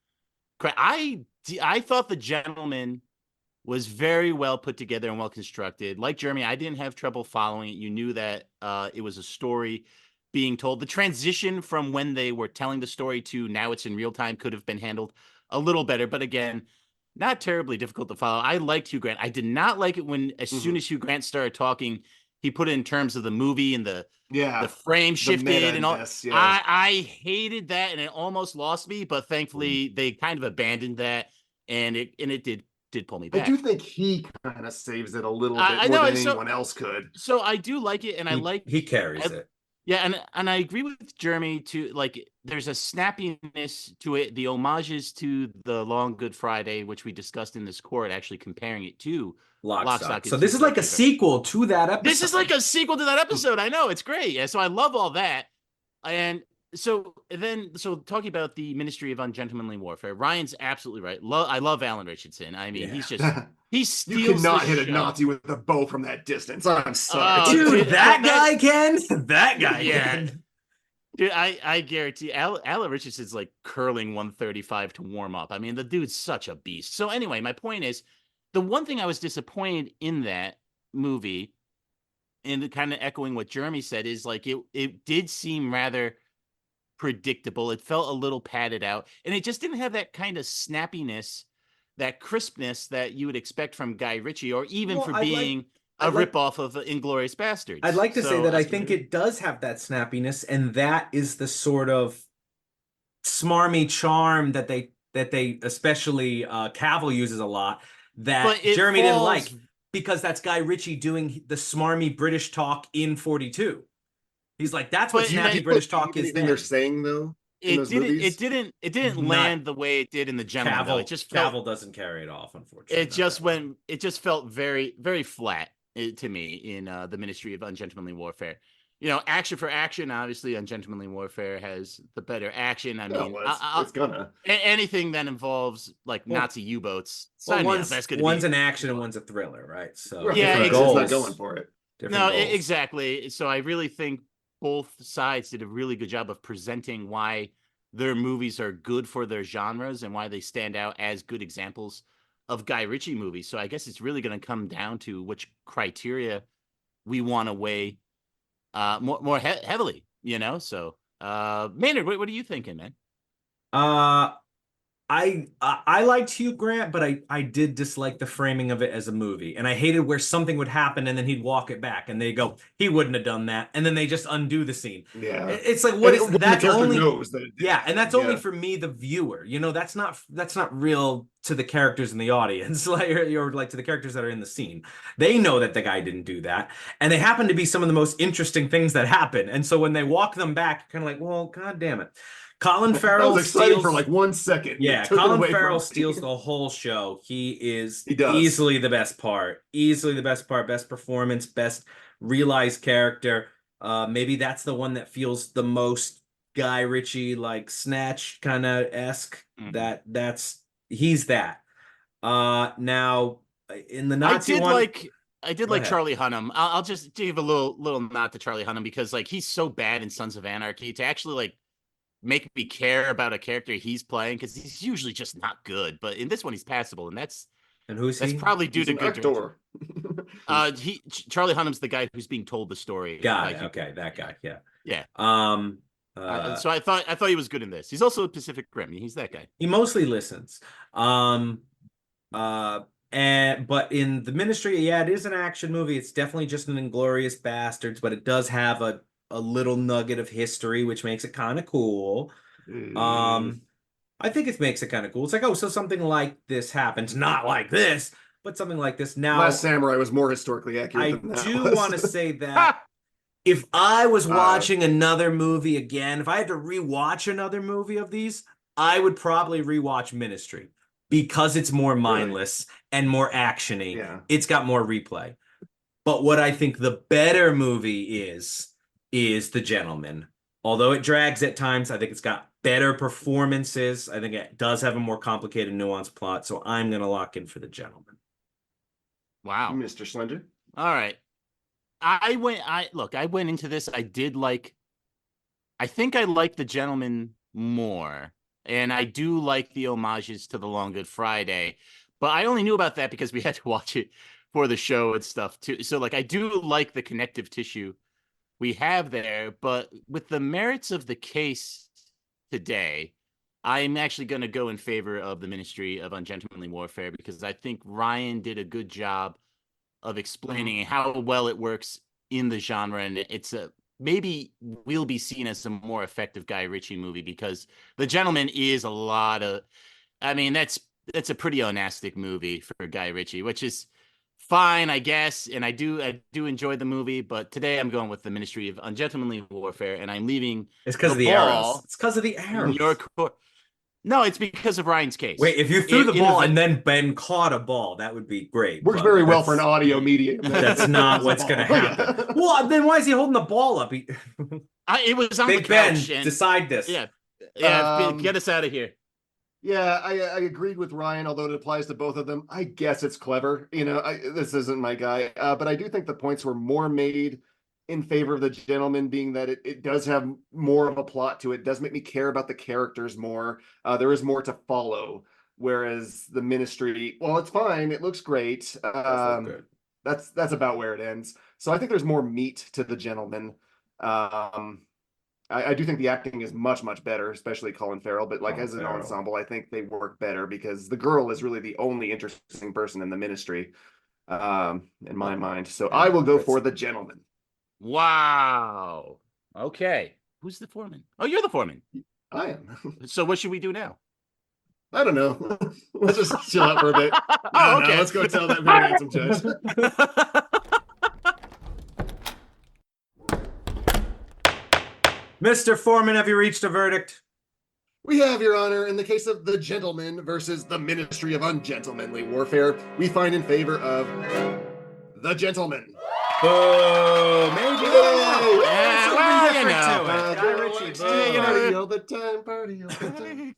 [SPEAKER 7] credit. I thought The Gentleman was very well put together and well constructed. Like Jeremy, I didn't have trouble following it. You knew that it was a story being told. The transition from when they were telling the story to now it's in real time could have been handled a little better. But again, not terribly difficult to follow. I liked Hugh Grant. I did not like it when, as soon as Hugh Grant started talking, he put it in terms of the movie and the frame shifted and all. I hated that, and it almost lost me. But thankfully, they kind of abandoned that, and it did pull me back.
[SPEAKER 3] I do think he kind of saves it a little bit more than anyone else could.
[SPEAKER 7] So I do like it, and
[SPEAKER 4] he carries it.
[SPEAKER 7] Yeah, and I agree with Jeremy too. Like, there's a snappiness to it. The homages to the Long Good Friday, which we discussed in this court, actually comparing it to Lock, Stock.
[SPEAKER 4] So this is like a sequel to that episode.
[SPEAKER 7] This is like a sequel to that episode. I know, it's great. Yeah, so I love all that. And so talking about the Ministry of Ungentlemanly Warfare, Ryan's absolutely right. I love Alan Richardson. I mean, he's just he steals.
[SPEAKER 3] You cannot hit a Nazi with a bow from that distance. I'm sorry,
[SPEAKER 4] dude. That guy can. That guy can.
[SPEAKER 7] Dude, I guarantee Alan Richardson's like curling 135 to warm up. I mean, the dude's such a beast. So anyway, my point is, the one thing I was disappointed in that movie, and kind of echoing what Jeremy said, is like it did seem rather predictable. It felt a little padded out, and it just didn't have that kind of snappiness, that crispness that you would expect from Guy Ritchie, or even for being a ripoff of Inglourious Basterds.
[SPEAKER 4] I'd like to say that I think it does have that snappiness, and that is the sort of smarmy charm that they especially Cavill uses a lot, that Jeremy didn't like, because that's Guy Ritchie doing the smarmy British talk in 42. He's like, that's what snappy British talk is.
[SPEAKER 3] They're saying though.
[SPEAKER 7] It didn't land the way it did in The Gentleman. Though. It just
[SPEAKER 4] Cavill doesn't carry it off, unfortunately.
[SPEAKER 7] It just felt very, very flat to me in the Ministry of Ungentlemanly Warfare. You know, action for action, obviously, Ungentlemanly Warfare has the better action. I mean,
[SPEAKER 3] it's gonna
[SPEAKER 7] anything that involves like Nazi U-boats.
[SPEAKER 4] One's an action and one's a thriller, right? So
[SPEAKER 7] yeah,
[SPEAKER 3] it's not going for it.
[SPEAKER 7] Exactly. So I really think both sides did a really good job of presenting why their movies are good for their genres and why they stand out as good examples of Guy Ritchie movies. So I guess it's really going to come down to which criteria we want to weigh more heavily, you know? So Maynard, what are you thinking, man?
[SPEAKER 4] I liked Hugh Grant, but I did dislike the framing of it as a movie. And I hated where something would happen and then he'd walk it back and they go, he wouldn't have done that. And then they just undo the scene.
[SPEAKER 3] Yeah.
[SPEAKER 4] It's like, that's only, and that's only for me, the viewer, you know, that's not real to the characters in the audience, or like to the characters that are in the scene. They know that the guy didn't do that. And they happen to be some of the most interesting things that happen. And so when they walk them back, kind of like, well, God damn it. Colin Farrell
[SPEAKER 3] was exciting for like 1 second.
[SPEAKER 4] Yeah, Colin Farrell steals the whole show. He does. Easily the best part. Best performance, best realized character. Maybe that's the one that feels the most Guy Ritchie, like Snatch kind of esque. He's that. Now in the Nazi
[SPEAKER 7] I did like Charlie Hunnam. I'll just give a little nod to Charlie Hunnam, because like he's so bad in Sons of Anarchy to actually like make me care about a character he's playing, because he's usually just not good. But in this one, he's passable, and that's probably due to good
[SPEAKER 3] actor.
[SPEAKER 7] Charlie Hunnam's the guy who's being told the story.
[SPEAKER 4] Okay, that guy. Yeah.
[SPEAKER 7] So I thought he was good in this. He's also Pacific Rim. He's that guy.
[SPEAKER 4] He mostly listens. But in the Ministry, it is an action movie. It's definitely just an Inglourious Basterds, but it does have a little nugget of history, which makes it kind of cool. I think it makes it kind of cool. It's like, oh, so something like this happens, not like this, but something like this. Now,
[SPEAKER 3] Last Samurai was more historically accurate
[SPEAKER 4] I
[SPEAKER 3] than that
[SPEAKER 4] do
[SPEAKER 3] was.
[SPEAKER 4] want to say that if I was watching another movie again, if I had to rewatch another movie of these, I would probably rewatch Ministry because it's more mindless and more actiony.
[SPEAKER 3] Yeah.
[SPEAKER 4] It's got more replay. But what I think the better movie is The Gentleman. Although it drags at times, I think it's got better performances. I think it does have a more complicated, nuanced plot. So I'm going to lock in for The Gentleman.
[SPEAKER 7] Wow.
[SPEAKER 3] Mr. Schlender.
[SPEAKER 7] All right. I went into this. I think I like The Gentleman more. And I do like the homages to The Long Good Friday. But I only knew about that because we had to watch it for the show and stuff too. So I do like the connective tissue we have there, but with the merits of the case today, I'm actually going to go in favor of the Ministry of Ungentlemanly Warfare because I think Ryan did a good job of explaining how well it works in the genre, and it's maybe will be seen as a more effective Guy Ritchie movie because The Gentleman is a lot of, I mean, that's a pretty unastic movie for Guy Ritchie, which is fine, I guess, and I do enjoy the movie, but today I'm going with the Ministry of Ungentlemanly Warfare, and I'm leaving.
[SPEAKER 4] It's because of the arrows. It's because of the arrows.
[SPEAKER 7] No, it's because of Ryan's case.
[SPEAKER 4] Wait, if you threw the ball and then Ben caught a ball, that would be great.
[SPEAKER 3] Works very well for an audio medium.
[SPEAKER 4] That's not what's going to happen. Well, then why is he holding the ball up?
[SPEAKER 7] It was on
[SPEAKER 4] Big
[SPEAKER 7] the couch.
[SPEAKER 4] Ben, decide this.
[SPEAKER 7] Yeah, get us out of here.
[SPEAKER 3] Yeah, I agreed with Ryan, although it applies to both of them. I guess it's clever. This isn't my guy. But I do think the points were more made in favor of The Gentleman, being that it does have more of a plot to it. It does make me care about the characters more. There is more to follow. Whereas the Ministry, well, it's fine. It looks great. That's about where it ends. So I think there's more meat to The Gentleman. I do think the acting is much, much better, especially Colin Farrell. But as an ensemble, I think they work better because the girl is really the only interesting person in the Ministry, in my mind. So I will go for The Gentleman.
[SPEAKER 7] Wow. Okay. Who's the foreman? Oh, you're the foreman.
[SPEAKER 3] I am.
[SPEAKER 7] So what should we do now?
[SPEAKER 3] I don't know. Let's just chill out for a bit.
[SPEAKER 7] Oh, okay.
[SPEAKER 3] Let's go tell that very handsome judge.
[SPEAKER 4] Mr. Foreman, have you reached a verdict?
[SPEAKER 3] We have, Your Honor, in the case of The Gentleman versus the Ministry of Ungentlemanly Warfare, we find in favor of The Gentleman.
[SPEAKER 4] Oh, maybe.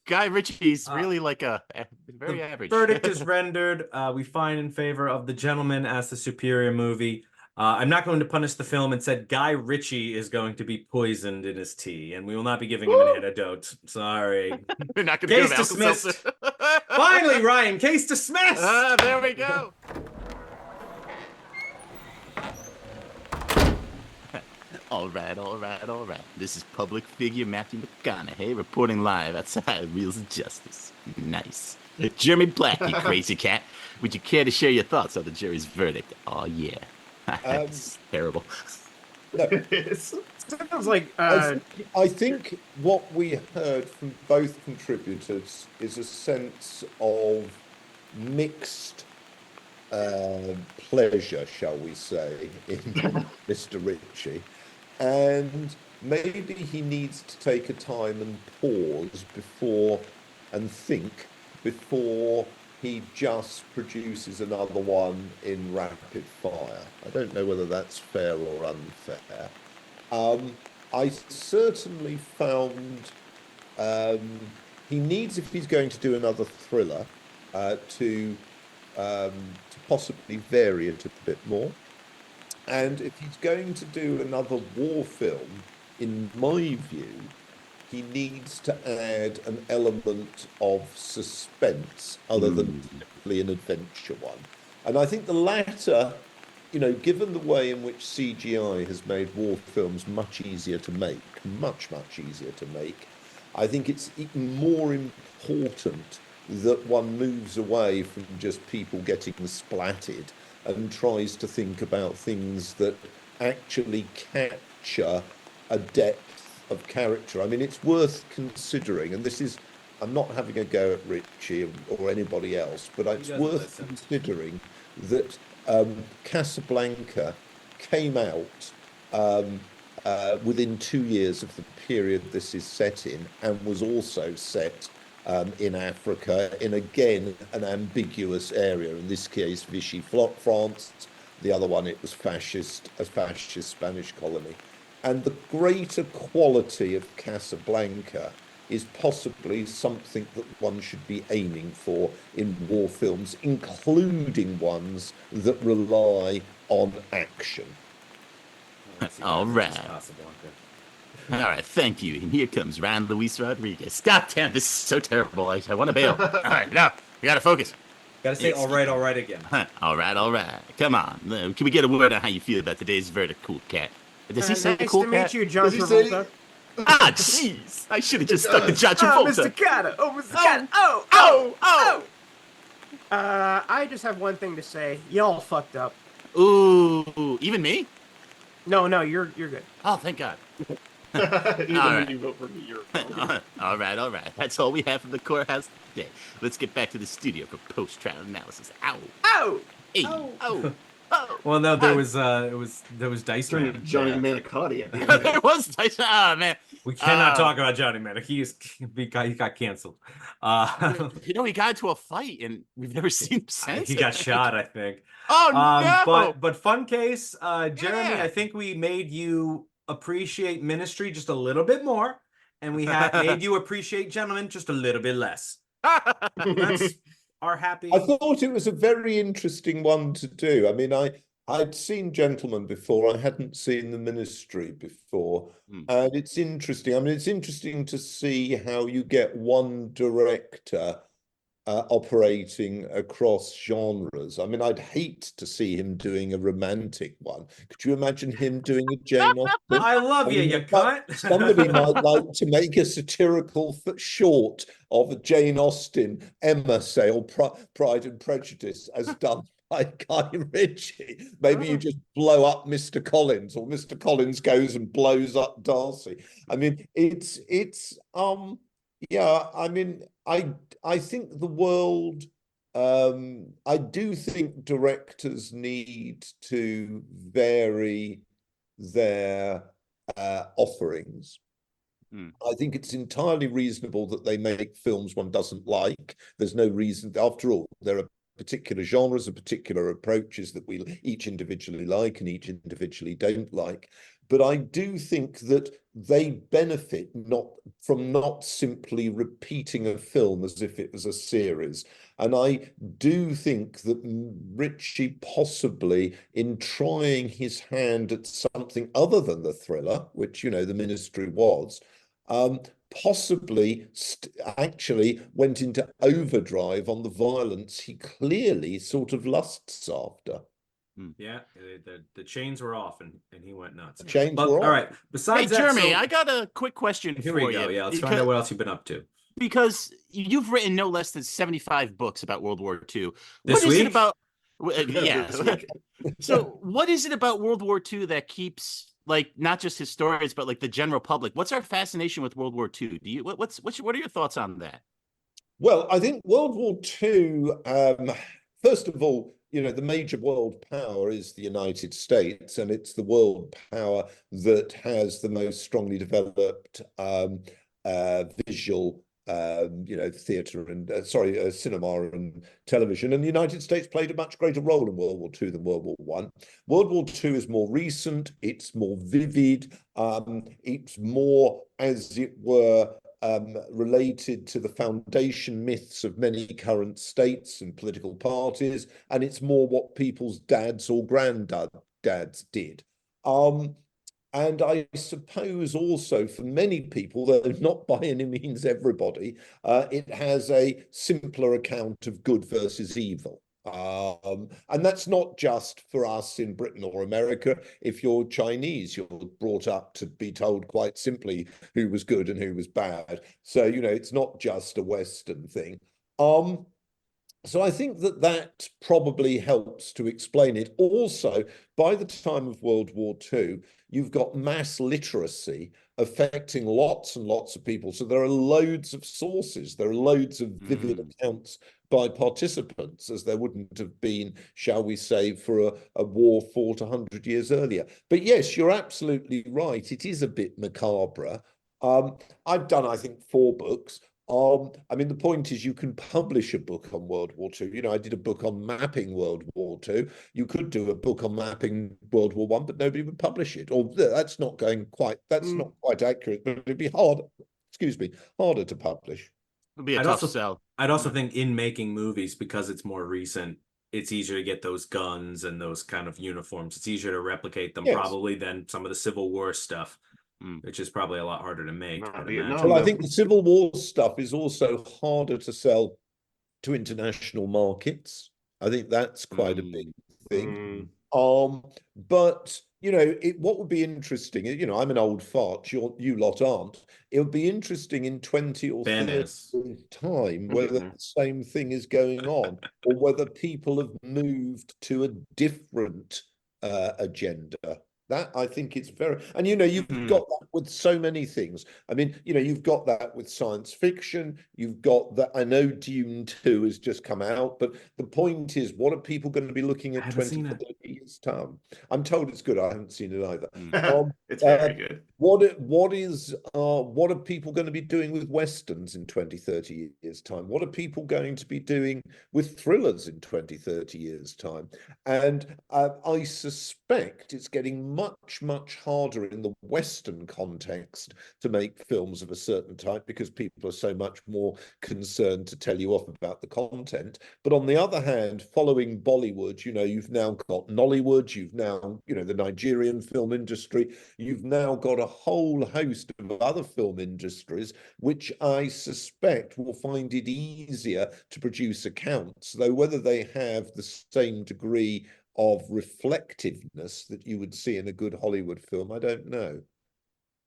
[SPEAKER 7] Guy Ritchie's really very average.
[SPEAKER 4] Verdict is rendered. We find in favor of The Gentleman as the superior movie. I'm not going to punish the film and said Guy Ritchie is going to be poisoned in his tea, and we will not be giving him an antidote. Sorry.
[SPEAKER 7] We're not going to
[SPEAKER 4] Case dismissed. Finally, Ryan, case dismissed.
[SPEAKER 7] There we go. All right. This is public figure Matthew McConaughey reporting live outside Wheels of Justice. Nice. Jeremy Black, you crazy cat. Would you care to share your thoughts on the jury's verdict? Oh, yeah. That's terrible.
[SPEAKER 5] No.
[SPEAKER 6] Sounds like
[SPEAKER 5] I think what we heard from both contributors is a sense of mixed pleasure, shall we say, in Mr. Ritchie. And maybe he needs to take a time and pause before he just produces another one in rapid fire. I don't know whether that's fair or unfair. I certainly found he needs, if he's going to do another thriller, to possibly vary it a bit more. And if he's going to do another war film, in my view, he needs to add an element of suspense other than simply an adventure one. And I think the latter, given the way in which CGI has made war films much easier to make, much easier to make, I think it's even more important that one moves away from just people getting splatted and tries to think about things that actually capture a depth of character. I mean, it's worth considering, and I'm not having a go at Ritchie or anybody else, but it's worth considering that Casablanca came out within 2 years of the period this is set in, and was also set in Africa, in again an ambiguous area. In this case, Vichy France. The other one, it was a fascist Spanish colony. And the greater quality of Casablanca is possibly something that one should be aiming for in war films, including ones that rely on action.
[SPEAKER 7] All right. All right, thank you. And here comes Ron Luis Rodriguez. God damn, this is so terrible. I want to bail. All right, now we gotta focus.
[SPEAKER 4] Gotta say all right again.
[SPEAKER 7] All right. Come on. Can we get a word on how you feel about today's verdict, cool cat? Does he say
[SPEAKER 6] nice
[SPEAKER 7] cool
[SPEAKER 6] to
[SPEAKER 7] cat?
[SPEAKER 6] meet you, John Travolta.
[SPEAKER 7] Ah, jeez. I should have just stuck to John Travolta.
[SPEAKER 6] Mr. Carter. Mr. Carter. Oh. I just have one thing to say. Y'all fucked up.
[SPEAKER 7] Ooh, even me?
[SPEAKER 6] No, you're good.
[SPEAKER 7] Oh, thank God.
[SPEAKER 3] Even when you vote for me, you're
[SPEAKER 7] all right. That's all we have from the courthouse today. Let's get back to the studio for post-trial analysis. Ow! Hey! Oh!
[SPEAKER 4] Well, no, there was Dice Man.
[SPEAKER 3] Johnny Manicotti at the end.
[SPEAKER 7] There was Dice. Oh man,
[SPEAKER 4] we cannot talk about Johnny Manicotti. He got canceled.
[SPEAKER 7] He got into a fight, and we've never seen him since.
[SPEAKER 4] He got shot, I think.
[SPEAKER 7] Oh no!
[SPEAKER 4] But fun case, Jeremy. I think we made you appreciate Ministry just a little bit more, and we made you appreciate Gentlemen just a little bit less. That's our happy.
[SPEAKER 5] I thought it was a very interesting one to do. I mean, I'd seen Gentlemen before. I hadn't seen the Ministry before, and it's interesting. I mean, it's interesting to see how you get one director operating across genres. I mean, I'd hate to see him doing a romantic one. Could you imagine him doing a Jane Austen?
[SPEAKER 4] I love you cunt.
[SPEAKER 5] Somebody might like to make a satirical short of a Jane Austen, Emma, say, or Pride and Prejudice, as done by Guy Ritchie. Maybe you just blow up Mr. Collins, or Mr. Collins goes and blows up Darcy. I mean, yeah, I mean, I think the world, I do think directors need to vary their offerings. I think it's entirely reasonable that they make films one doesn't like. There's no reason, after all, there are particular genres and particular approaches that we each individually like and each individually don't like. But I do think that they benefit from not simply repeating a film as if it was a series. And I do think that Ritchie possibly, in trying his hand at something other than the thriller, which, you know, the Ministry was, possibly actually went into overdrive on the violence he clearly sort of lusts after.
[SPEAKER 4] Yeah, the chains were off and he went nuts.
[SPEAKER 5] Chains were off.
[SPEAKER 4] All right. Besides that,
[SPEAKER 7] Jeremy, I got a quick question
[SPEAKER 4] here
[SPEAKER 7] for
[SPEAKER 4] we go.
[SPEAKER 7] you.
[SPEAKER 4] Yeah, let's find out what else you've been up to.
[SPEAKER 7] Because you've written no less than 75 books about World War II.
[SPEAKER 4] This
[SPEAKER 7] what is
[SPEAKER 4] week?
[SPEAKER 7] it about? Yeah. So, what is it about World War II that keeps, like, not just historians but like the general public? What's our fascination with World War II? Do you what are your thoughts on that?
[SPEAKER 5] Well, I think World War II. First of all, you know, the major world power is the United States, and it's the world power that has the most strongly developed visual, you know, theatre and cinema and television. And the United States played a much greater role in World War II than World War I. World War II is more recent, it's more vivid, it's more, as it were, related to the foundation myths of many current states and political parties, and it's more what people's dads or granddads did. And I suppose also for many people, though not by any means everybody, it has a simpler account of good versus evil. And that's not just for us in Britain or America. If you're Chinese, you're brought up to be told quite simply who was good and who was bad. So, you know, it's not just a Western thing. So I think that that probably helps to explain it. Also, by the time of World War II, you've got mass literacy affecting lots and lots of people. So there are loads of sources. There are loads of vivid accounts by participants, as there wouldn't have been, shall we say, for a war fought 100 years earlier. But yes, you're absolutely right. It is a bit macabre. I've done, I think, 4 books. I mean, the point is you can publish a book on World War II. You know, I did a book on mapping World War II. You could do a book on mapping World War I, but nobody would publish it. Or that's not quite accurate, but it'd be harder to publish.
[SPEAKER 7] It'll be a tough sell.
[SPEAKER 4] I'd also think in making movies, because it's more recent, it's easier to get those guns and those kind of uniforms. It's easier to replicate them probably than some of the Civil War stuff. Which is probably a lot harder to make.
[SPEAKER 5] Well, I think the Civil War stuff is also harder to sell to international markets. I think that's quite a big thing. But you know, what would be interesting, you know, I'm an old fart, you lot aren't. It would be interesting in 20 or 30 years' time whether the same thing is going on, or whether people have moved to a different agenda. That I think it's very, and you know, you've got that with so many things. I mean, you know, you've got that with science fiction. You've got that. I know Dune 2 has just come out, but the point is, what are people going to be people going to be looking at 20 to 30 years' time? I'm told it's good. I haven't seen it either.
[SPEAKER 3] It's very good.
[SPEAKER 5] What are people going to be doing with westerns in 20, 30 years' time? What are people going to be doing with thrillers in 20, 30 years' time? And I suspect it's getting much, much harder in the Western context to make films of a certain type, because people are so much more concerned to tell you off about the content. But on the other hand, following Bollywood, you know, you've now got Nollywood, you've now, you know, the Nigerian film industry, you've now got a whole host of other film industries, which I suspect will find it easier to produce accounts, though whether they have the same degree of reflectiveness that you would see in a good Hollywood film, I don't know.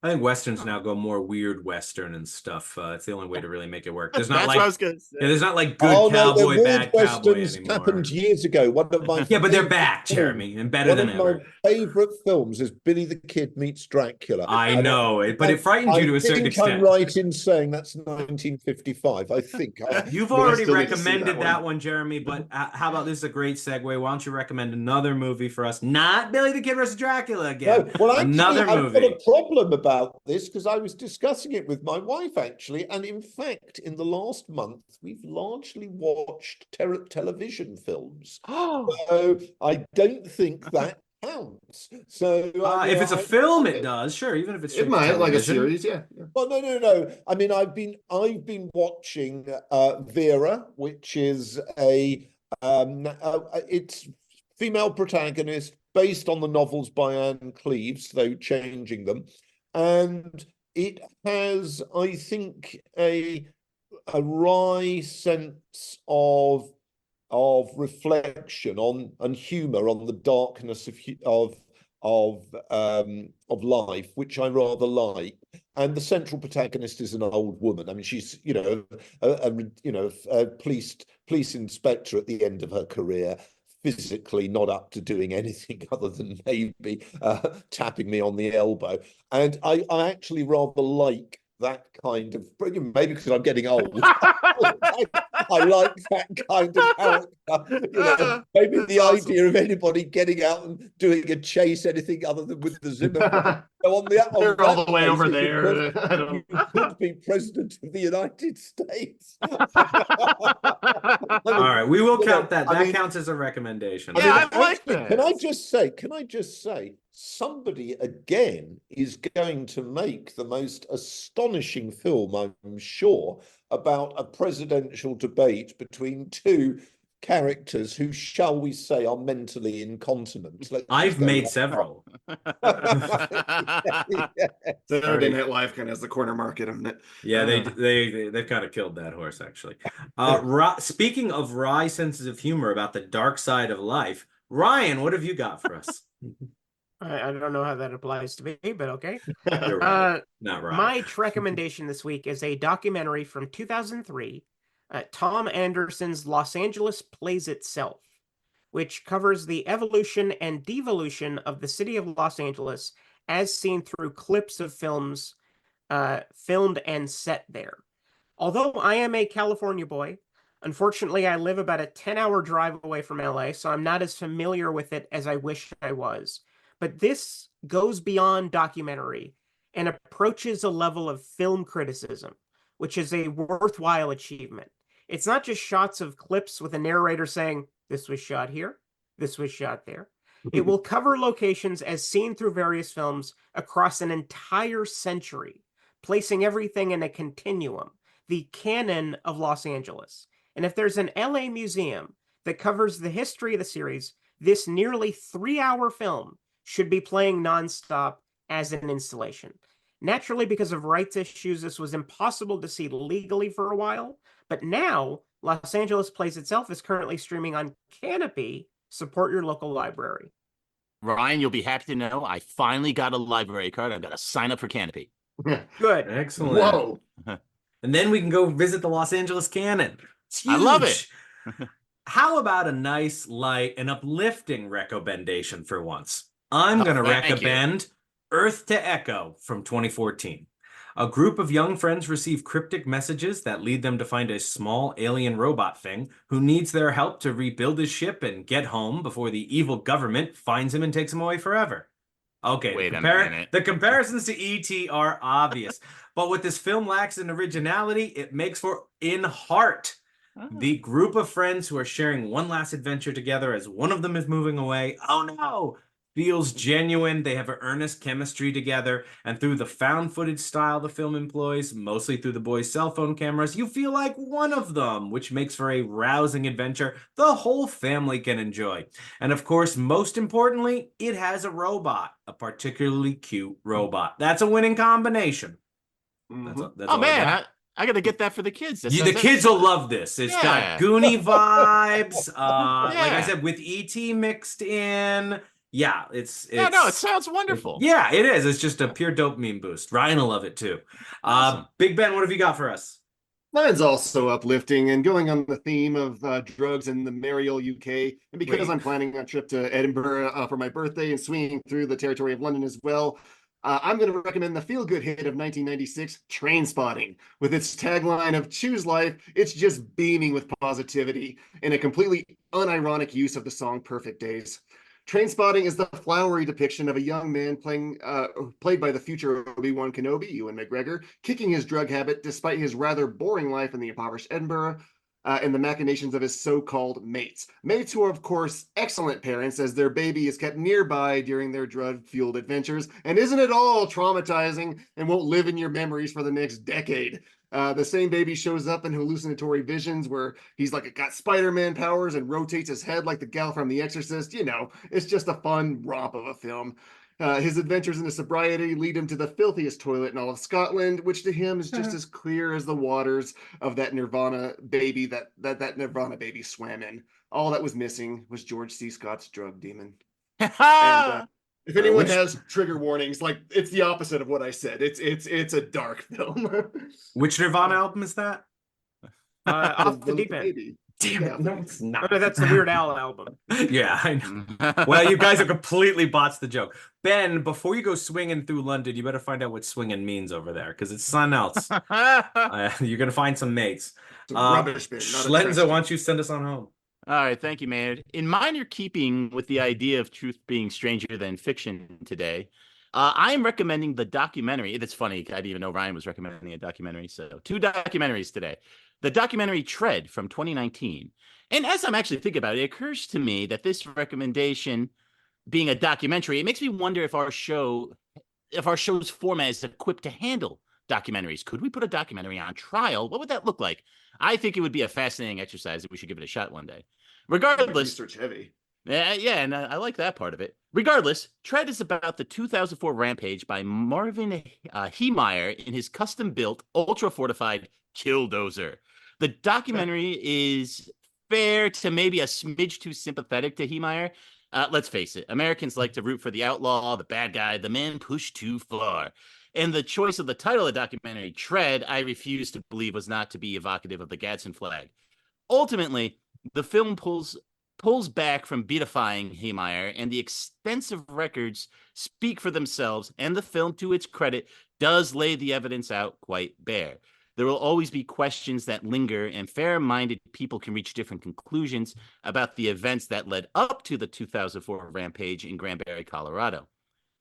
[SPEAKER 4] I think westerns now go more weird Western and stuff. It's the only way to really make it work. There's not
[SPEAKER 7] That's
[SPEAKER 4] like
[SPEAKER 7] what I was gonna say.
[SPEAKER 4] there's not like good cowboy, bad cowboy anymore.
[SPEAKER 5] Happened years ago. One of my
[SPEAKER 4] but they're back, Jeremy, and better than ever.
[SPEAKER 5] One of my favorite films is Billy the Kid Meets Dracula.
[SPEAKER 4] I know it, but it frightens you to a certain extent.
[SPEAKER 5] I'm right in saying that's 1955. I think
[SPEAKER 4] you've already recommended that one, Jeremy. But how about this? Is a great segue. Why don't you recommend another movie for us? Not Billy the Kid versus Dracula again.
[SPEAKER 5] No, well, actually,
[SPEAKER 4] another movie.
[SPEAKER 5] I've got a problem about this, because I was discussing it with my wife actually, and in fact in the last month we've largely watched television films. So I don't think that counts. So
[SPEAKER 4] if it's a film, it does, sure, even if it's
[SPEAKER 3] it might like a series, yeah.
[SPEAKER 5] Well, no. I mean, I've been watching Vera, which is it's female protagonist based on the novels by Anne Cleves, though changing them. And it has, I think, a wry sense of reflection on and humor on the darkness of life, which I rather like. And the central protagonist is an old woman. I mean, she's, you know, a police inspector at the end of her career, physically not up to doing anything other than maybe tapping me on the elbow. And I actually rather like that kind of, maybe because I'm getting old, I like that kind of character. You know, maybe the idea of anybody getting out and doing a chase, anything other than with the Zimmer. So
[SPEAKER 3] they're all the way over there.
[SPEAKER 5] You could be president of the United States.
[SPEAKER 4] All right, we will count that. That counts as a recommendation.
[SPEAKER 7] Yeah, I like that.
[SPEAKER 5] Can I just say, somebody again is going to make the most astonishing film, I'm sure, about a presidential debate between two characters who, shall we say, are mentally incontinent.
[SPEAKER 4] I've made several.
[SPEAKER 3] Saturday Night Live kind of has the corner market on it.
[SPEAKER 4] Yeah, they've kind of killed that horse, actually. Speaking of wry senses of humor about the dark side of life, Ryan, what have you got for us?
[SPEAKER 6] I don't know how that applies to me, but okay.
[SPEAKER 4] Right. Not right.
[SPEAKER 6] My recommendation this week is a documentary from 2003 Tom Anderson's Los Angeles Plays Itself, which covers the evolution and devolution of the city of Los Angeles as seen through clips of films filmed and set there. Although I am a California boy, unfortunately I live about a 10-hour drive away from LA, so I'm not as familiar with it as I wish I was. But this goes beyond documentary and approaches a level of film criticism, which is a worthwhile achievement. It's not just shots of clips with a narrator saying, this was shot here, this was shot there. It will cover locations as seen through various films across an entire century, placing everything in a continuum, the canon of Los Angeles. And if there's an LA museum that covers the history of the series, this nearly 3-hour film should be playing nonstop as an installation. Naturally, because of rights issues, this was impossible to see legally for a while, but now Los Angeles Plays Itself is currently streaming on Canopy. Support your local library.
[SPEAKER 7] Ryan, you'll be happy to know I finally got a library card. I've got to sign up for Canopy.
[SPEAKER 6] Good.
[SPEAKER 4] Excellent.
[SPEAKER 3] Whoa.
[SPEAKER 4] And then we can go visit the Los Angeles Canon. It's huge.
[SPEAKER 7] I love it.
[SPEAKER 4] How about a nice, light, and uplifting recommendation for once? I'm going to recommend Earth to Echo from 2014. A group of young friends receive cryptic messages that lead them to find a small alien robot thing who needs their help to rebuild his ship and get home before the evil government finds him and takes him away forever. Okay,
[SPEAKER 7] Wait a minute.
[SPEAKER 4] The comparisons to E.T. are obvious, but what this film lacks in originality, it makes for in heart. The group of friends who are sharing one last adventure together as one of them is moving away, oh no, feels genuine. They have an earnest chemistry together, and through the found footage style the film employs, mostly through the boys' cell phone cameras, you feel like one of them, which makes for a rousing adventure the whole family can enjoy. And of course, most importantly, it has a robot, a particularly cute robot. That's a winning combination. That's
[SPEAKER 7] Oh man, I got to get that for the kids.
[SPEAKER 4] The kids will love this. It's got Goonie vibes. Like I said, with E.T. mixed in. Yeah, it's
[SPEAKER 7] it sounds wonderful.
[SPEAKER 4] Yeah, it is. It's just a pure dopamine boost. Ryan will love it too. Awesome. Big Ben, what have you got for us?
[SPEAKER 3] Mine's also uplifting and going on the theme of drugs in the Mariel, UK. And because I'm planning a trip to Edinburgh for my birthday and swinging through the territory of London as well, I'm going to recommend the feel-good hit of 1996, Trainspotting. With its tagline of choose life, it's just beaming with positivity and a completely unironic use of the song Perfect Days. Trainspotting is the flowery depiction of a young man played by the future Obi-Wan Kenobi, Ewan McGregor, kicking his drug habit despite his rather boring life in the impoverished Edinburgh and the machinations of his so-called mates. Mates who are, of course, excellent parents as their baby is kept nearby during their drug-fueled adventures. And isn't it all traumatizing and won't live in your memories for the next decade? The same baby shows up in hallucinatory visions where he's got Spider-Man powers and rotates his head like the gal from The Exorcist. You know, it's just a fun romp of a film. His adventures into sobriety lead him to the filthiest toilet in all of Scotland, which to him is just as clear as the waters of that Nirvana baby that Nirvana baby swam in. All that was missing was George C. Scott's drug demon. And, if anyone has trigger warnings, it's the opposite of what I said. It's a dark film.
[SPEAKER 4] Which Nirvana album is that?
[SPEAKER 6] Off the Deep End.
[SPEAKER 4] Damn it, no, it's not.
[SPEAKER 6] No, that's the Weird Al album.
[SPEAKER 4] Yeah, I know. Well, you guys have completely botched the joke. Ben, before you go swinging through London, you better find out what swinging means over there, because it's something else. You're going to find some mates.
[SPEAKER 3] It's a rubbish bin, not a
[SPEAKER 4] Schlenzer, why don't you send us on home?
[SPEAKER 7] All right, thank you, Maynard. In minor keeping with the idea of truth being stranger than fiction today, I am recommending the documentary. It's funny, I didn't even know Ryan was recommending a documentary. So 2 documentaries today. The documentary Tread from 2019. And as I'm actually thinking about it, it occurs to me that this recommendation being a documentary, it makes me wonder if our show's format is equipped to handle documentaries. Could we put a documentary on trial? What would that look like? I think it would be a fascinating exercise that we should give it a shot one day. Regardless,
[SPEAKER 3] research heavy.
[SPEAKER 7] Yeah, and I like that part of it. Regardless, Tread is about the 2004 rampage by Marvin Heemeyer in his custom-built, ultra-fortified Killdozer. The documentary is fair to maybe a smidge too sympathetic to Heemeyer. Let's face it, Americans like to root for the outlaw, the bad guy, the man pushed too far. And the choice of the title of the documentary, Tread, I refuse to believe was not to be evocative of the Gadsden flag. Ultimately, the film pulls back from beatifying Heemeyer, and the extensive records speak for themselves, and the film, to its credit, does lay the evidence out quite bare. There will always be questions that linger, and fair-minded people can reach different conclusions about the events that led up to the 2004 rampage in Granbury, Colorado.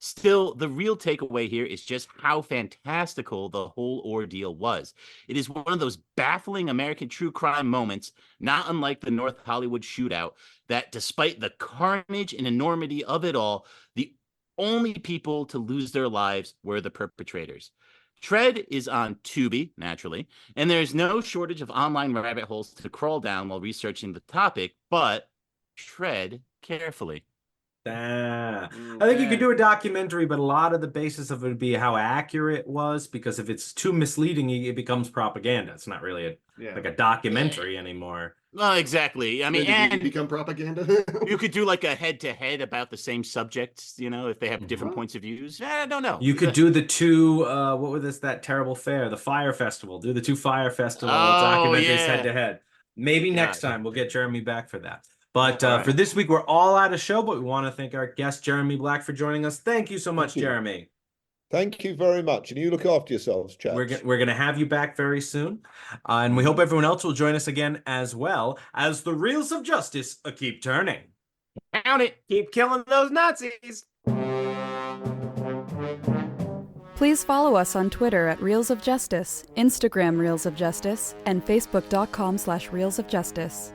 [SPEAKER 7] Still, the real takeaway here is just how fantastical the whole ordeal was. It is one of those baffling American true crime moments, not unlike the North Hollywood shootout, that despite the carnage and enormity of it all, the only people to lose their lives were the perpetrators. Tread is on Tubi, naturally, and there's no shortage of online rabbit holes to crawl down while researching the topic, but tread carefully.
[SPEAKER 4] I think you could do a documentary, but a lot of the basis of it would be how accurate it was, because if it's too misleading, it becomes propaganda. It's not really like a documentary anymore.
[SPEAKER 7] Well, exactly. I mean,
[SPEAKER 3] Did
[SPEAKER 7] and
[SPEAKER 3] it become propaganda?
[SPEAKER 7] you could do like a head-to-head about the same subjects, if they have different points of views. I don't know.
[SPEAKER 4] You could do the two, what was that terrible fair? The Fire Festival. Do the two Fire Festival documentaries head-to-head. Maybe next time we'll get Jeremy back for that. But for this week, we're all out of show, but we want to thank our guest, Jeremy Black, for joining us. Thank you so much, Jeremy.
[SPEAKER 5] Thank you very much. And you look after yourselves, chaps.
[SPEAKER 4] We're going to have you back very soon. And we hope everyone else will join us again as well, as the Reels of Justice keep turning.
[SPEAKER 6] Count it. Keep killing those Nazis.
[SPEAKER 1] Please follow us on Twitter at Reels of Justice, Instagram Reels of Justice, and Facebook.com/Reels of Justice.